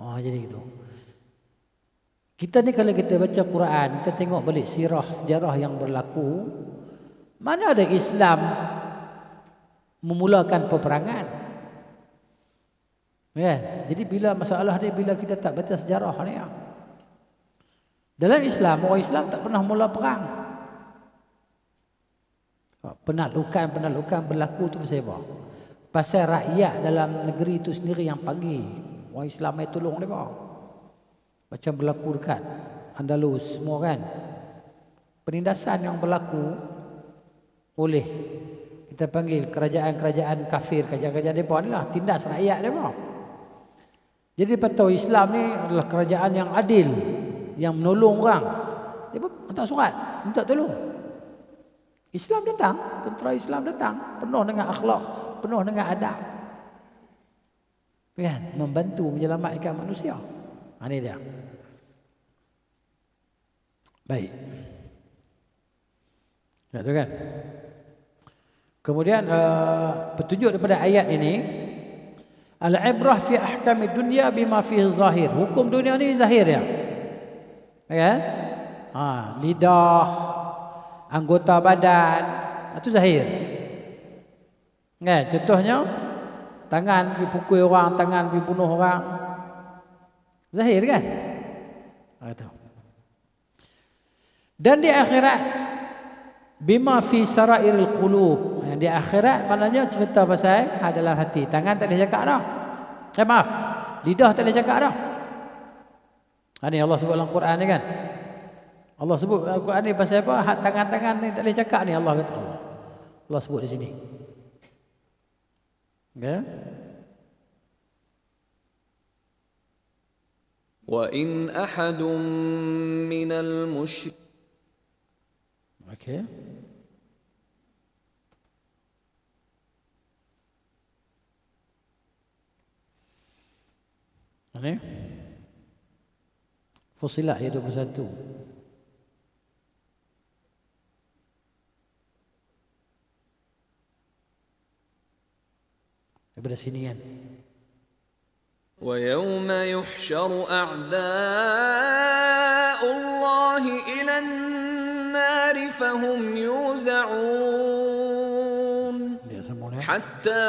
S1: Oh, jadi gitu. Kita ni kalau kita baca Quran, kita tengok balik sirah, sejarah yang berlaku. Mana ada Islam memulakan peperangan? Ya, jadi bila masalah ni, bila kita tak baca sejarah ni ya. Dalam Islam, orang Islam tak pernah mula perang. Penaklukan berlaku tu pasal apa? Pasal rakyat dalam negeri itu sendiri yang panggil. Orang Islam mai tolong mereka. Macam berlaku dekat Andalus semua kan. Penindasan yang berlaku oleh kita panggil kerajaan-kerajaan kafir, kerajaan-kerajaan mereka ni lah, tindas rakyat mereka. Jadi patut Islam ni adalah kerajaan yang adil, yang menolong orang. Dia pun hantar surat, minta tolong. Islam datang, tentera Islam datang, penuh dengan akhlak, penuh dengan adab. Kan? Membantu menyelamatkan manusia. Ini dia. Baik. Ya, tu kan? Kemudian petunjuk daripada ayat ini, al-ibrah fi ahkami dunya bima fihi zahir. Hukum dunia ni zahir ya. Ya. Lidah, anggota badan, itu zahir. Kan? Contohnya tangan dipukul orang, tangan dibunuh orang. Zahir kan? Itu. Dan di akhirat bima fi sarairil qulub. Yang di akhirat maknanya cerita pasal dalam hati. Tangan tak boleh cakap dah. Maaf. Lidah tak boleh cakap dah. Ini Allah sebut dalam Quran ni kan. Allah sebut dalam Quran ni pasal apa? Tangan-tangan ni tak boleh cakap ni, Allah kata. Allah sebut di sini. Okay?
S2: وَإِنْ أَحَدٌ مِّنَ الْمُشْرِكِينَ
S1: Okay. Ini Fussilat ayat 21. Daripada sini kan.
S2: وَيَوْمَ يُحْشَرُ أَعْدَاءُ اللَّهِ إِلَى النَّارِ فَهُمْ يُوزَعُونَ حَتَّى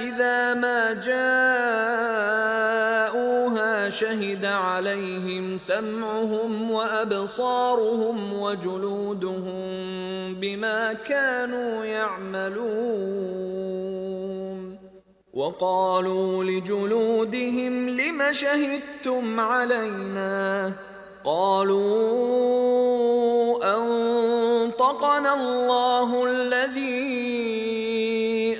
S2: إِذَا مَا جَاءُوهَا شَهِدَ عَلَيْهِمْ سَمْعُهُمْ وَأَبْصَارُهُمْ وَجُلُودُهُمْ بِمَا كَانُوا يَعْمَلُونَ وَقَالُوا لِجُلُودِهِمْ لِمَ شَهِدتُّمْ عَلَيْنَا قَالُوا أَنطَقَنَا اللَّهُ الَّذِي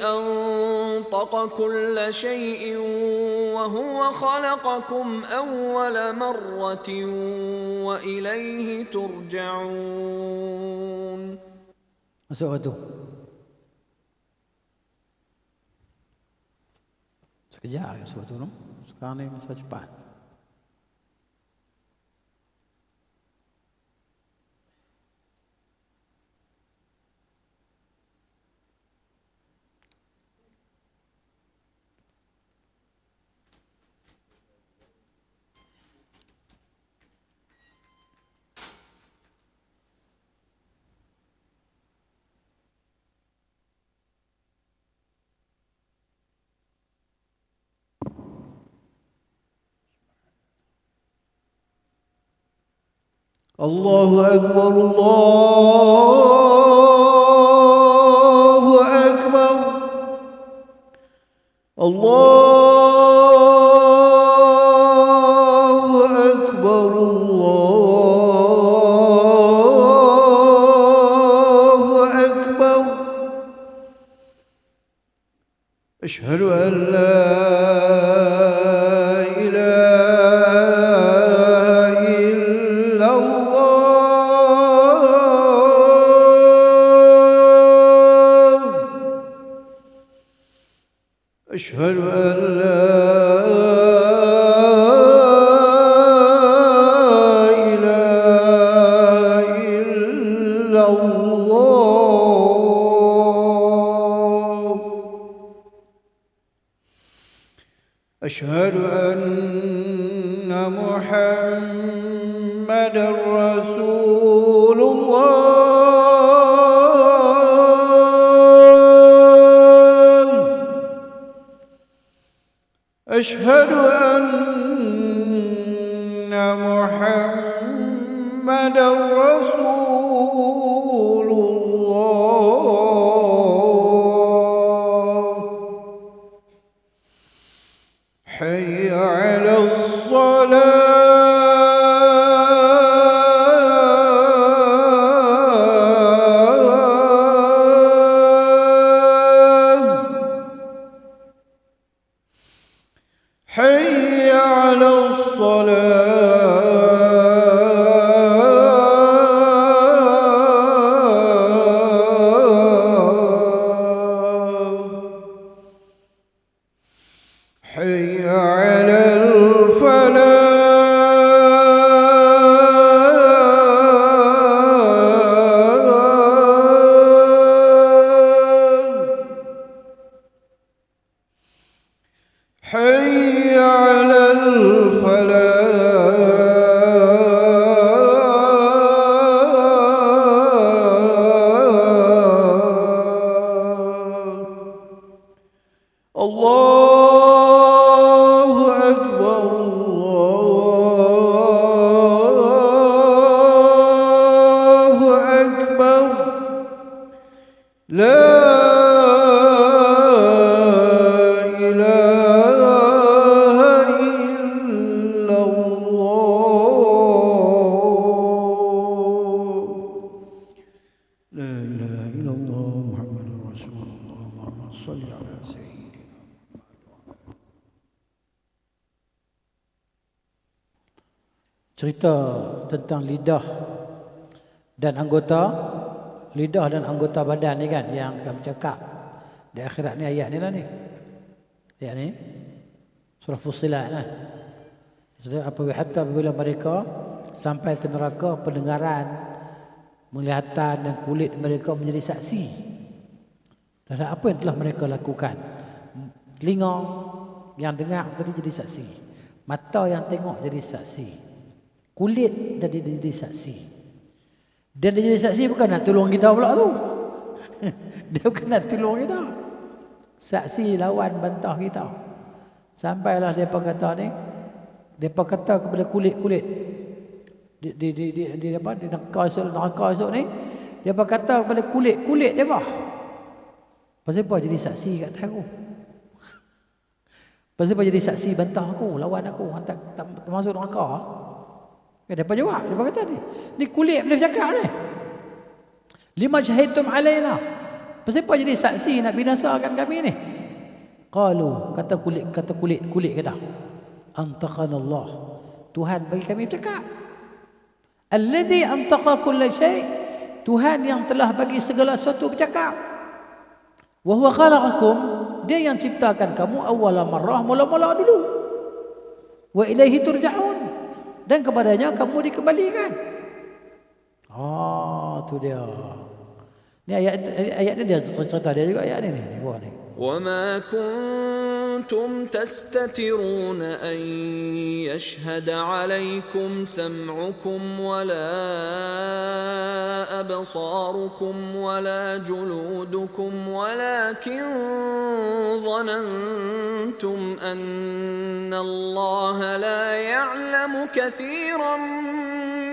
S2: أَنطَقَ كُلَّ شَيْءٍ وَهُوَ خَلَقَكُمْ أَوَّلَ مَرَّةٍ وَإِلَيْهِ تُرْجَعُونَ.
S1: Masuk waktu. Sekejap waktu tu. Sekarang ni masa cepat.
S3: الله أكبر الله أكبر الله أكبر الله أكبر أشهد أن لا إله إلا الله أشهد أن لا إله إلا الله أشهد أن محمدا رسول الله أشهد أن محمدا رسول الله حي على الصلاة حي على الصلاة حي على الفلاح حي على الفلاح الله أكبر الله أكبر لا إله إلا الله لا إله إلا الله محمد رسول الله اللهم صل على سيدنا.
S1: Cerita tentang lidah dan anggota badan ni kan yang kami cakap di akhirat ni, ayat ni lah ni. Ayat ni surah Fussilat kan. Apabila mereka sampai ke neraka, pendengaran, penglihatan dan kulit mereka menjadi saksi terhadap apa yang telah mereka lakukan. Telinga yang dengar tadi jadi saksi, mata yang tengok jadi saksi, kulit tadi jadi saksi. Dan dia jadi saksi bukan nak tolong kita pula tu. Dia bukan nak tolong kita. Saksi lawan bantah kita. Sampailah depa kata ni, depa kata kepada kulit-kulit di apa, di neraka esok ni, depa kata kepada kulit depa, pasal apa jadi saksi kat atas aku? Pasal apa jadi saksi bantah aku, lawan aku, hantar tak masuk neraka? Depa jawab, depa kata ni kulit boleh bercakap ni. Lima syahidtum alaina. Pasal apa jadi saksi nak binasakan kami ni? Qalu, kata kulit kata, antaqanallah, Tuhan bagi kami bercakap. Alladhi antaqa kulla syai', Tuhan yang telah bagi segala sesuatu bercakap. Wa huwa khalaqakum, dia yang ciptakan kamu awwala marrah, mula-mula dulu. Wa ilaihi turja'un, dan kepadanya kamu dikembalikan. Tu dia. Ni ayat ni dia cerita dia juga, ayat ni buat ni.
S2: وما كنتم تستترون أن يشهد عليكم سمعكم ولا أبصاركم ولا جلودكم ولكن ظننتم أن الله لا يعلم كثيرا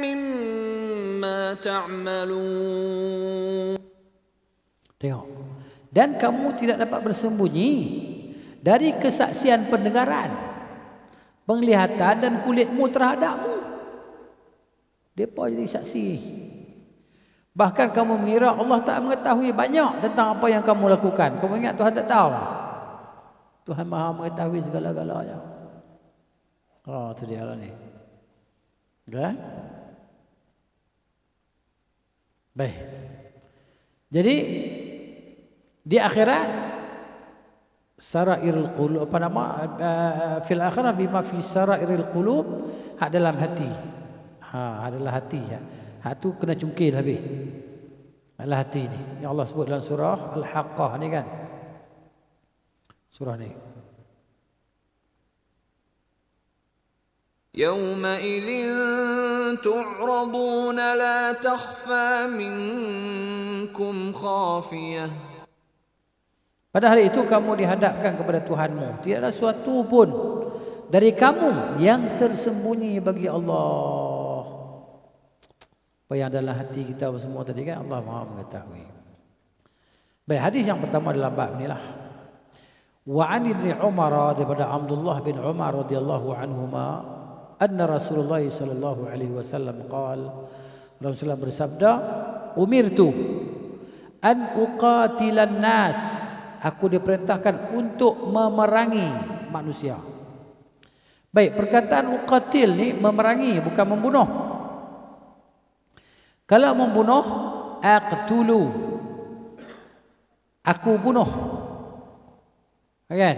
S2: مما تعملون.
S1: Tengok. Dan kamu tidak dapat bersembunyi dari kesaksian pendengaran, penglihatan dan kulitmu terhadapmu. Depa jadi saksi. Bahkan kamu mengira Allah tak mengetahui banyak tentang apa yang kamu lakukan. Kamu ingat Tuhan tak tahu? Tuhan Maha mengetahui segala-galanya. Oh, tu dia lah ni. Dah? Baik. Jadi di akhirat sarairul qulub, apa nama, fil akhirah bima fi sarairil qulub, hak dalam hati. Adalah hati ya. Hak tu kena cungkil habis. Adalah hati ni. Yang Allah sebut dalam surah Al-Haqqah ni kan. Surah ni.
S2: يومئذ تعرضون لا تخفى منكم خافية.
S1: Pada hari itu kamu dihadapkan kepada Tuhanmu. Tidak ada suatu pun dari kamu yang tersembunyi bagi Allah. Apa yang dalam hati kita semua tadi kan Allah Maha mengetahui. Baik, hadis yang pertama dalam bab inilah. Wa an ibni Umar, daripada Abdullah bin Umar radhiyallahu anhuma, anna Rasulullah sallallahu alaihi wasallam qala, Rasulullah bersabda, umirtu an uqatilan nas, aku diperintahkan untuk memerangi manusia. Baik, perkataan uqatil ni memerangi, bukan membunuh. Kalau membunuh, aqtulu, aku bunuh. Kan?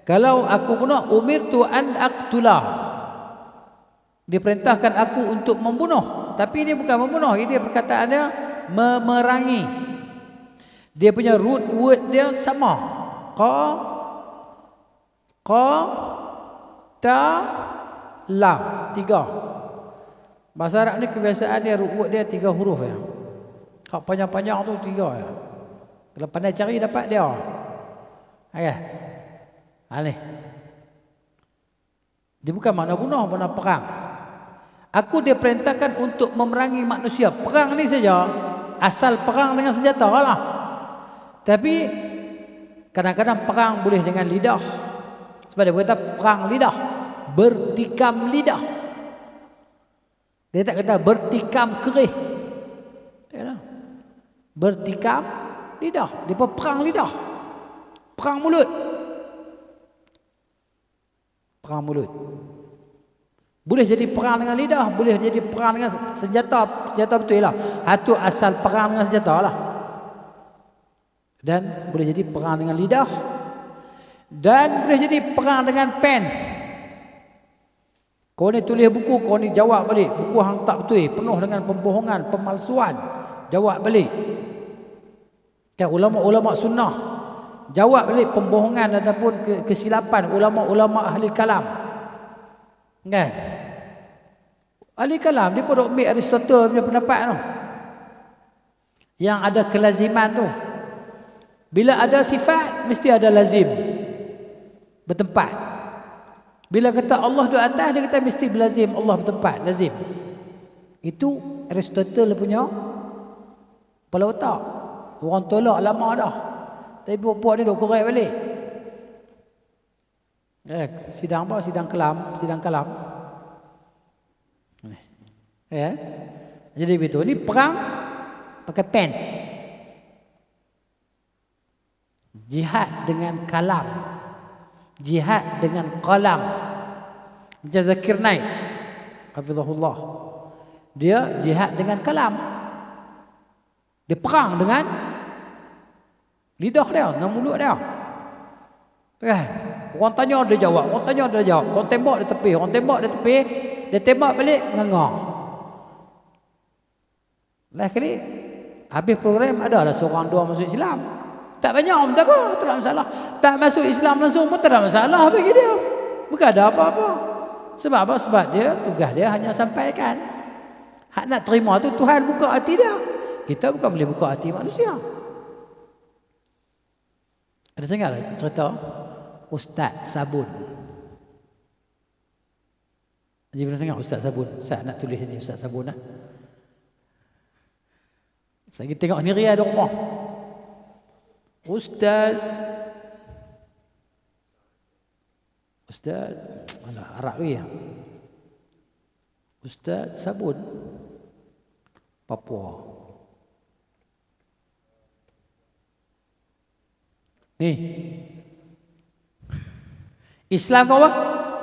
S1: Kalau aku bunuh, umirtu an aqtula, diperintahkan aku untuk membunuh. Tapi ini bukan membunuh, ini perkataannya memerangi. Dia punya root word dia sama. Qa ta lam, 3. Bahasa Arab ni kebiasaan dia root word dia 3 huruf ya. Hak panjang-panjang tu 3 ya. Kalau pandai cari dapat dia. Ayah. Ni. Dia bukan makna bunuh, makna perang. Aku diperintahkan untuk memerangi manusia. Perang ni saja, asal perang dengan senjata lah. Tapi kadang-kadang perang boleh dengan lidah. Sebab dia berkata perang lidah, bertikam lidah. Dia tak kata bertikam kerih. Bertikam lidah. Dia perang lidah. Perang mulut. Perang mulut. Boleh jadi perang dengan lidah, boleh jadi perang dengan senjata. Senjata betul lah. Itu asal perang dengan senjata lah. Dan boleh jadi perang dengan lidah. Dan boleh jadi perang dengan pen. Kau ni tulis buku, kau ni jawab balik. Buku hang tak betul, penuh dengan pembohongan, pemalsuan. Jawab balik. Dan ulama-ulama sunnah jawab balik pembohongan ataupun kesilapan ulama-ulama ahli kalam. Kan? Ahli kalam dia pun dok ambil Aristotle punya pendapat tu. Yang ada kelaziman tu. Bila ada sifat mesti ada lazim. Bertempat. Bila kata Allah di atas, dia kata mesti berlazim Allah bertempat, lazim. Itu Aristotle punya kepala otak. Orang tolak lama dah. Tapi puak-puak ni duk korek balik. Sidang apa? Sidang kalam. Jadi begitu. Ini perang pakai pen. Jihad dengan kalam. Jihad dengan qalam. Macam Zakir Naik, hafizahullah, dia jihad dengan kalam. Dia perang dengan lidah dia, dengan mulut dia. Kan? Orang tanya dia jawab, orang tanya dia jawab. Orang tembak dia tepi, orang tembak dia tepi, dia tembak balik ngengah. Lah kali habis program ada seorang dua masuk Islam. Tak banyak pun tak apa, tak ada masalah. Tak masuk Islam langsung pun tak ada masalah bagi dia. Bukan ada apa-apa. Sebab apa? Sebab dia, tugas dia hanya sampaikan. Hak nak terima tu Tuhan buka hati dia. Kita bukan boleh buka hati manusia. Ada dengar cerita Ustaz Sabun. Jadi pernah dengar Ustaz Sabun? Saya nak tulis ni Ustaz Sabun lah. Saya tengok ni Ria ada rumah. Ustaz alah Arab lagi ya. Ustaz Sabun, Papua. Ni Islam kau apa?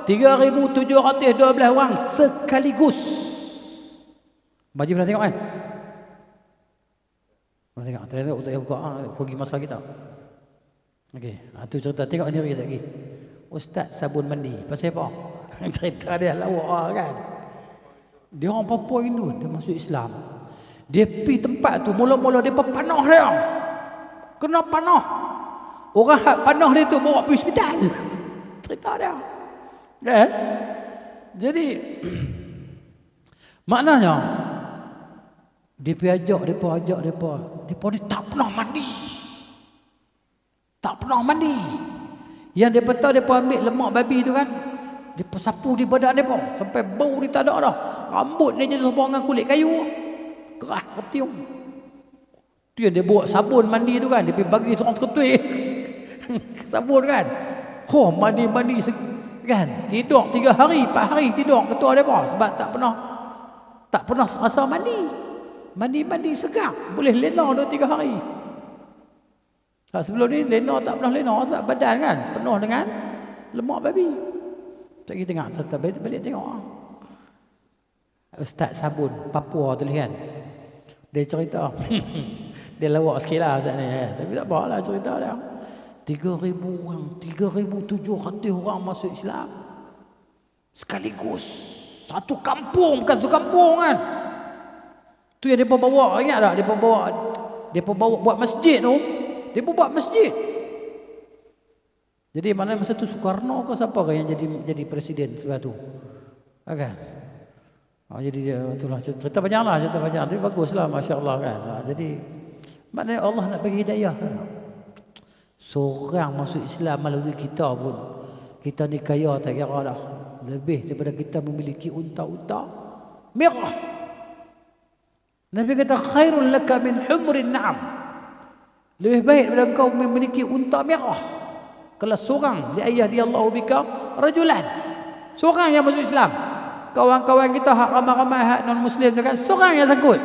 S1: 3,712 orang sekaligus. Baji pernah tengok kan? Pernah tengok. Ternyata untuk yang buka pergi masa kita. Okey, tu cerita tengok ni lagi. Ustaz sabun mandi. Pasal apa? Cerita dia lawak kan. Dia orang Papua Hindu, dia masuk Islam. Dia pergi tempat tu, mula-mula dia panah dia. Kena panah. Orang hak panah dia tu bawa pergi hospital. Cerita dia. Kan? Jadi maknanya dia pergi ajak depa ni tak pernah mandi. Tak pernah mandi. Yang depa tahu depa ambil lemak babi tu kan. Depa sapu di badan depa sampai bau ni tak ada dah. Rambut ni jadi serupa dengan kulit kayu. Kerah ketiung. Tu yang dia buat sabun mandi tu kan, dia pergi bagi seorang ketui. Sabun kan. Mandi kan. Tidur 3 hari, 4 hari tidur ketua depa sebab tak pernah rasa mandi. Mandi segar, boleh lena 2-3 hari. Sebelum ni lena tak pernah lena, tak badan kan penuh dengan lemak babi. Tak kita tengok, cerita balik tengok. Ustaz sabun Papua tu kan. Dia cerita. Dia lawak sikit lah Ustaz ni. Tapi tak apa lah cerita dia. 3,000 orang, 3,700 orang masuk Islam. Sekaligus. Satu kampung, bukan satu kampung kan. Tu yang mereka bawa, ingat tak? Mereka bawa buat masjid tu. Mereka buat masjid. Jadi mana masa tu Soekarno ke siapa ke yang jadi presiden sebab tu? Kan? Jadi itulah cerita banyak lah, cerita banyak. Tapi baguslah, masya-Allah kan. Jadi maknanya Allah nak bagi hidayah. Seorang masuk Islam melalui kita pun, kita ni kaya tak kira dah. Lebih daripada kita memiliki unta-unta merah. Nabi kata khairul laka min humrin na'am. Lebih baik daripada kau memiliki unta merah. Kalau seorang Allah bika rajulan. Seorang yang masuk Islam. Kawan-kawan kita hak ramai-ramai hak non-muslim tu kan, seorang yang sangkut.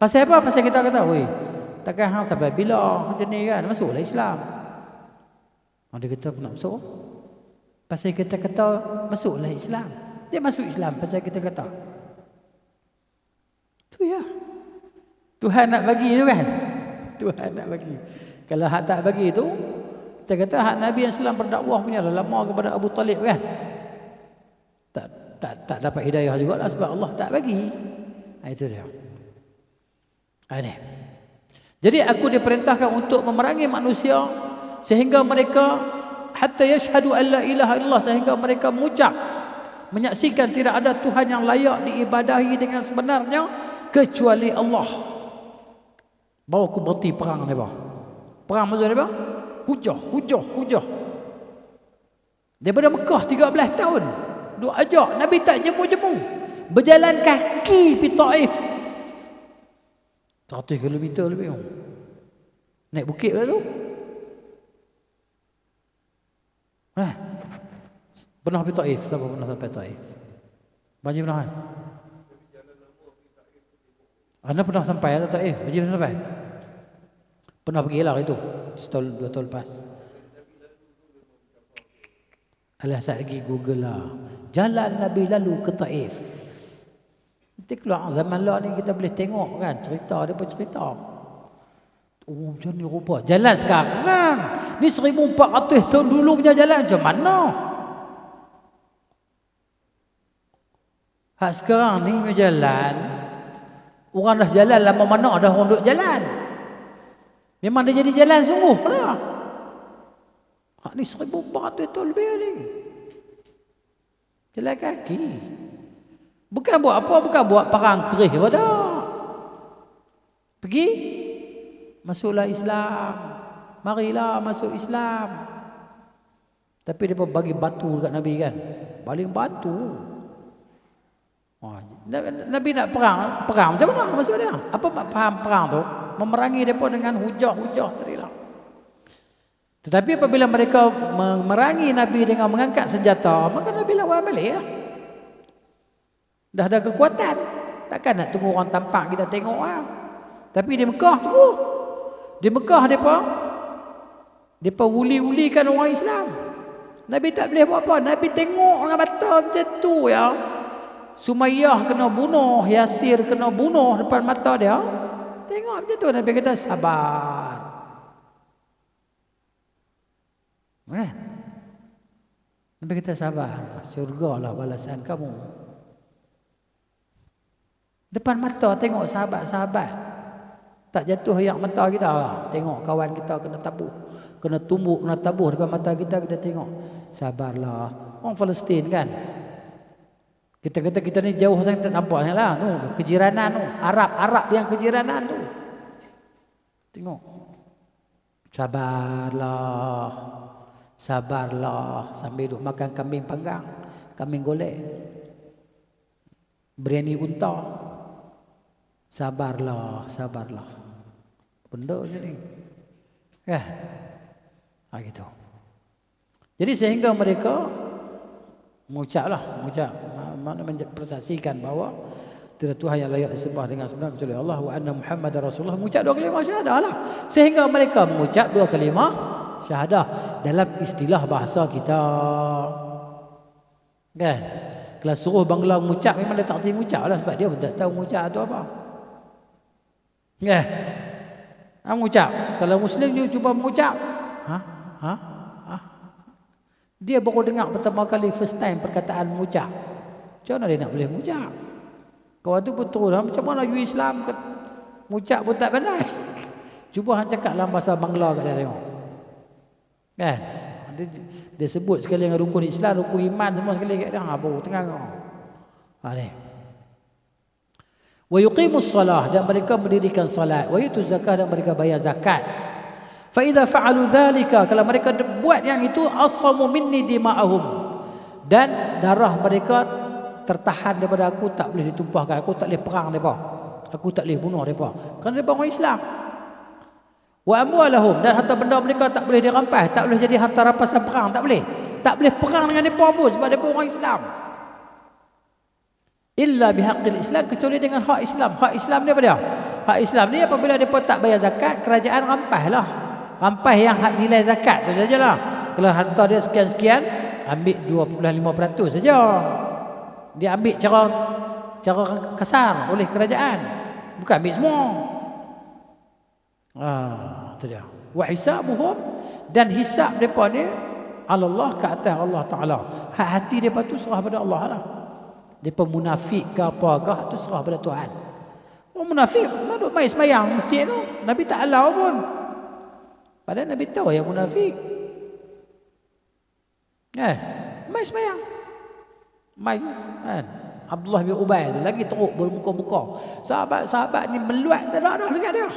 S1: Pasal apa? Pasal kita kata, "Weh, takkan hang sampai bila macam ni kan masuklah Islam." Dia kata nak masuk. Pasal kita kata masuklah Islam. Dia masuk Islam pasal kita kata. Tu ya. Tuhan nak bagi tu kan. Tuhan nak bagi. Kalau hak tak bagi tu, kita kata hak Nabi SAW berdakwah punya lama kepada Abu Talib kan. Tak dapat hidayah juga lah sebab Allah tak bagi. Itu dia. Ini. Jadi aku diperintahkan untuk memerangi manusia sehingga mereka hatta yashhadu an la ilaha illallah, sehingga mereka mengucap menyaksikan tidak ada Tuhan yang layak diibadahi dengan sebenarnya kecuali Allah. Bawa aku berhenti perang ni bah. Perang maksud dia bah? Hujah. Daripada Mekah 13 tahun. Duk ajak Nabi tak jemu-jemu. Berjalan kaki pergi Taif. 100 km lebih. Naik bukit lah tu. Pernah pergi Taif? Siapa pernah sampai Taif? Banyak pernah kan? Anda pernah sampai ada Taif? Banyak pernah sampai? Pernah pergi lah itu. Setahun 2 tahun lepas. Alah saya lagi Google lah. Jalan Nabi lalu ke Taif. Nanti keluar zaman lah ni kita boleh tengok kan. Cerita, dia pun cerita. Oh macam ni rupa. Jalan sekarang. Ni 1400 tahun dulu punya jalan macam mana? Hak sekarang ni punya jalan. Orang dah jalan lama mana dah orang duduk jalan. Memang dia jadi jalan sungguh lah. Hak ni 1400 tahun lebih ni. Jalan kaki. Bukan buat apa, bukan buat perang kerih pada. Pergi masuklah Islam. Marilah masuk Islam. Tapi dia pun bagi batu dekat Nabi kan. Baling batu. Nabi nak perang macam mana maksud dia? Apa faham perang tu? Memerangi mereka dengan hujah-hujah tadilah. Tetapi apabila mereka memerangi Nabi dengan mengangkat senjata, maka Nabi lawan balik lah. Dah ada kekuatan. Takkan nak tunggu orang tampak kita tengok lah. Tapi di Mekah tunggu. Di Mekah mereka uli-ulikan orang Islam. Nabi tak boleh buat apa. Nabi tengok dengan mata macam tu ya. Sumayyah kena bunuh, Yasir kena bunuh depan mata dia. Tengok macam tu, Nabi kata sabar. Nabi kata sabar, syurgalah balasan kamu. Depan mata tengok sahabat-sahabat tak jatuh air mata kita. Tengok kawan kita kena tabuh, kena tumbuk, kena tabuh depan mata kita, kita tengok. Sabarlah. Orang Palestin kan. Kita kata kita ni jauh sangat tak nampak sangatlah. Tu kejiranan tu, Arab yang kejiranan tu. Tengok. Sabarlah. Sabarlah sambil duk makan kambing panggang, kambing golek, biryani unta. Sabarlah. Benda je ni. Gitu. Jadi sehingga mereka mengucap, mana mempersaksikan bahawa tiada Tuhan yang layak disembah dengan sebenar kecuali Allah, wa anna Muhammadar Rasulullah, mengucap 2 kalimah syahadah lah. Sehingga mereka mengucap 2 kalimah syahadah dalam istilah bahasa kita. Kan? Kalau suruh Bangla mengucap memang dia tak terima mengucap lah, sebab dia pun tak tahu mengucap tu apa. Kan? Mengucap. Kalau Muslim dia cuba mengucap. Dia baru dengar pertama kali, first time perkataan mengucap. Macam mana dia nak boleh mengucap? Kawan tu betul lah. Macam mana you Islam mengucap pun tak pandai. Cuba hang cakap dalam bahasa Bangla kat dia tengok. Kan? Dia sebut sekali dengan rukun Islam, rukun iman semua sekali kat dia. Baru tengah ni. Wa yuqimus salah, dan mereka mendirikan salat. Wa yutuz zakah, dan mereka bayar zakat. Fa idza fa'alu dzalika, kalau mereka buat yang itu, asamu minni dima'ahum, dan darah mereka tertahan daripada aku, tak boleh ditumpahkan. Aku tak boleh perang depa. Aku tak boleh bunuh depa. Kerana depa orang Islam. Wa amwalahum, dan harta benda mereka tak boleh dirampas, tak boleh jadi harta rampasan perang, tak boleh. Tak boleh perang dengan depa pun sebab depa orang Islam. Illa bihaqqil Islam, kecuali dengan hak Islam. Hak Islam ni apa dia? Hak Islam ni apabila depa tak bayar zakat, kerajaan rampaslah. Rampas yang hak nilai zakat tu sajalah. Kalau harta dia sekian-sekian, ambil 2.5% saja. Dia ambil cara kasar oleh kerajaan. Bukan ambil semua. Itu dia. Wa hisabuhum, dan hisab depa ni Allah, ke atas Allah Taala. Hak hati depa tu serah pada Allah lah. Depa munafik ke apakah tu serah pada Tuhan. Orang munafik duk mai sembahyang masjid tu, Nabi tak halau pun. Padahal Nabi tahu yang munafik. Mai sembahyang. Mai kan. Abdullah bin Ubay tu lagi teruk bermuka-muka. Sahabat-sahabat ni meluat tak ada dekat dia.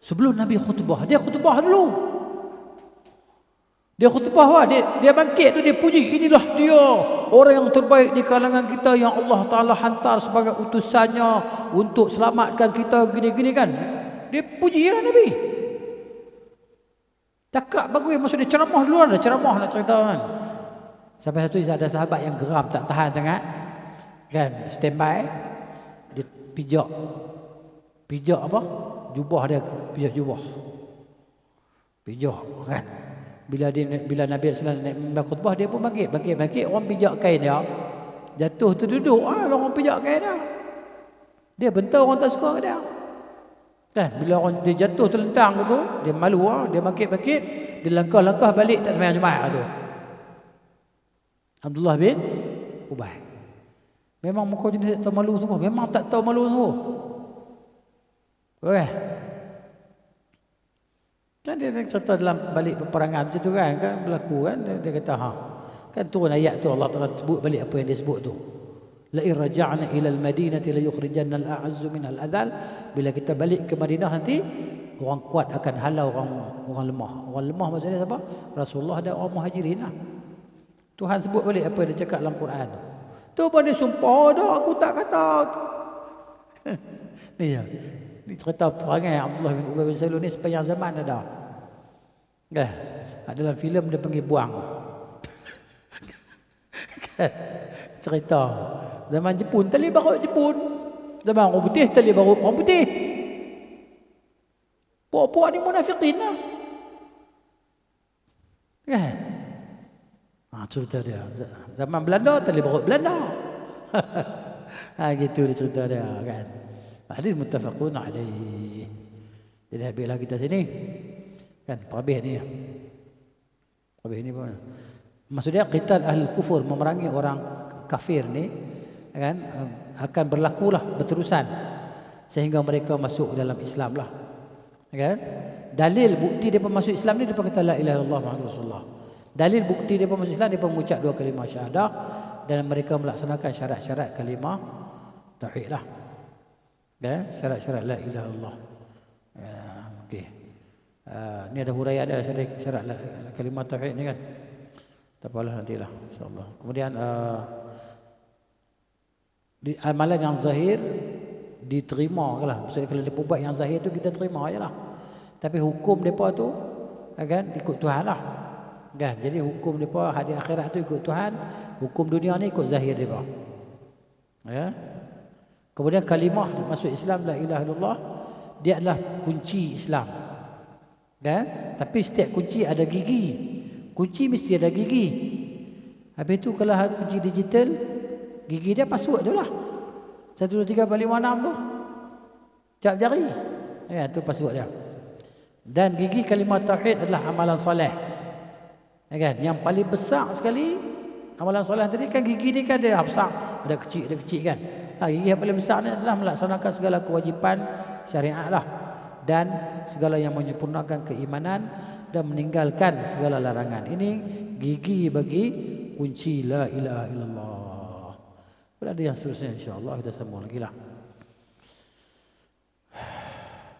S1: Sebelum Nabi khutbah, dia khutbah dulu. Dia khutbah, dia bangkit tu, dia puji, inilah dia orang yang terbaik di kalangan kita yang Allah Ta'ala hantar sebagai utusannya untuk selamatkan kita, gini-gini kan. Dia puji lah Nabi. Cakap bagus, maksudnya ceramah dulu ada, ceramah nak cerita kan. Sampai satu ada sahabat yang geram tak tahan sangat. Kan, standby. Dia pijak apa? Jubah dia, pijak jubah. Pijak kan. Bila Nabi sallallahu alaihi wasallam naik khutbah, dia pun bangkit, orang pijak kain dia. Jatuh terduduk, orang pijak kain dia. Dia bentar orang tak suka kat dia. Kan, bila orang dia jatuh terlentang tu, dia malu, dia bangkit, dia langkah balik tak sembahyang Jumaat tu. Abdullah bin Ubay. Memang muka jenis tak tahu malu sungguh, memang tak tahu malu sungguh. Okey. Kan dia cerita dalam balik peperangan macam tu kan berlaku kan, dia kata kan turun ayat tu, Allah Taala sebut balik apa yang dia sebut tu. La in raja'na ila al-madinati la yukhrijanna al-a'azzu min al-adhal. Bila kita balik ke Madinah nanti, orang kuat akan halau orang lemah. Orang lemah maksudnya siapa? Rasulullah dan orang Muhajirin lah. Tuhan sebut balik apa yang dia cakap dalam Quran tu. Tu pun dia sumpah dah, aku tak kata. Ni ya. Ni cerita perangai Abdullah bin Ubay bin Salul ni sepanjang zaman ada. Dalam filem dia panggil Buang. Cerita zaman Jepun, tali barut Jepun. Zaman orang putih, tali barut orang putih. Puak-puak ni munafikin lah. Kan? cerita dia. Zaman Belanda tak boleh berut Belanda. Gitu dia cerita dia kan. Hadis muttafaqun alaih. Jadi habislah kita sini. Kan perhabis ni. Perhabis ni pun. Maksudnya qital ahli kufur, memerangi orang kafir ni kan akan berlakulah berterusan sehingga mereka masuk dalam Islam lah. Kan? Dalil bukti depa masuk Islam ni depa kata la ilaha illallah Muhammadur Rasulullah. Dalil bukti depa masuk Islam depa mengucap dua kalimah syahadah dan mereka melaksanakan syarat-syarat kalimah tauhid lah. Kan? Syarat-syarat la ilaha illallah. Okey. Ni ada huraian dia syarat kalimah tauhid ni kan. Tak apalah nantilah insya-Allah. Kemudian di amalan yang zahir diterima lah. Maksudnya kalau dia buat yang zahir tu kita terima ajalah. Tapi hukum depa tu kan ikut Tuhan lah. Kan? Jadi hukum depa hari akhirat tu ikut Tuhan, hukum dunia ni ikut zahir depa. Ya. Kemudian kalimah masuk Islam la ilaha illallah dia adalah kunci Islam. Kan? Tapi setiap kunci ada gigi. Kunci mesti ada gigi. Habis tu kalau kunci digital, gigi dia password tu lah. 1, 2, 3, 4, 5, 6 tu. Cap jari. Ya, tu password dia. Dan gigi kalimah tauhid adalah amalan soleh. Ya kan? Yang paling besar sekali amalan soleh tadi kan gigi ni kan ada besar, ada kecil kan. Gigi yang paling besar ni adalah melaksanakan segala kewajipan syariat lah. Dan segala yang menyempurnakan keimanan dan meninggalkan segala larangan. Ini gigi bagi kunci la ilaha illallah. Ada yang seterusnya insya-Allah kita sambung lagi lah.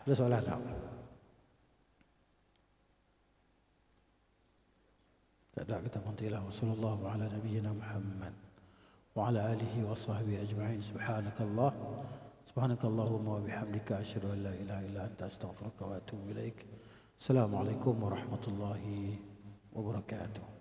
S1: Ada soalan tak? Tak ada, kita berhentilah. Wassallallahu ala nabiyyina Muhammad wa ala alihi wa sahbihi ajma'in. Subhanakallahumma wa bihamdika asyhadu an la ilaha illa anta astaghfiruka wa atubu ilaik. Assalamualaikum warahmatullahi wabarakatuh.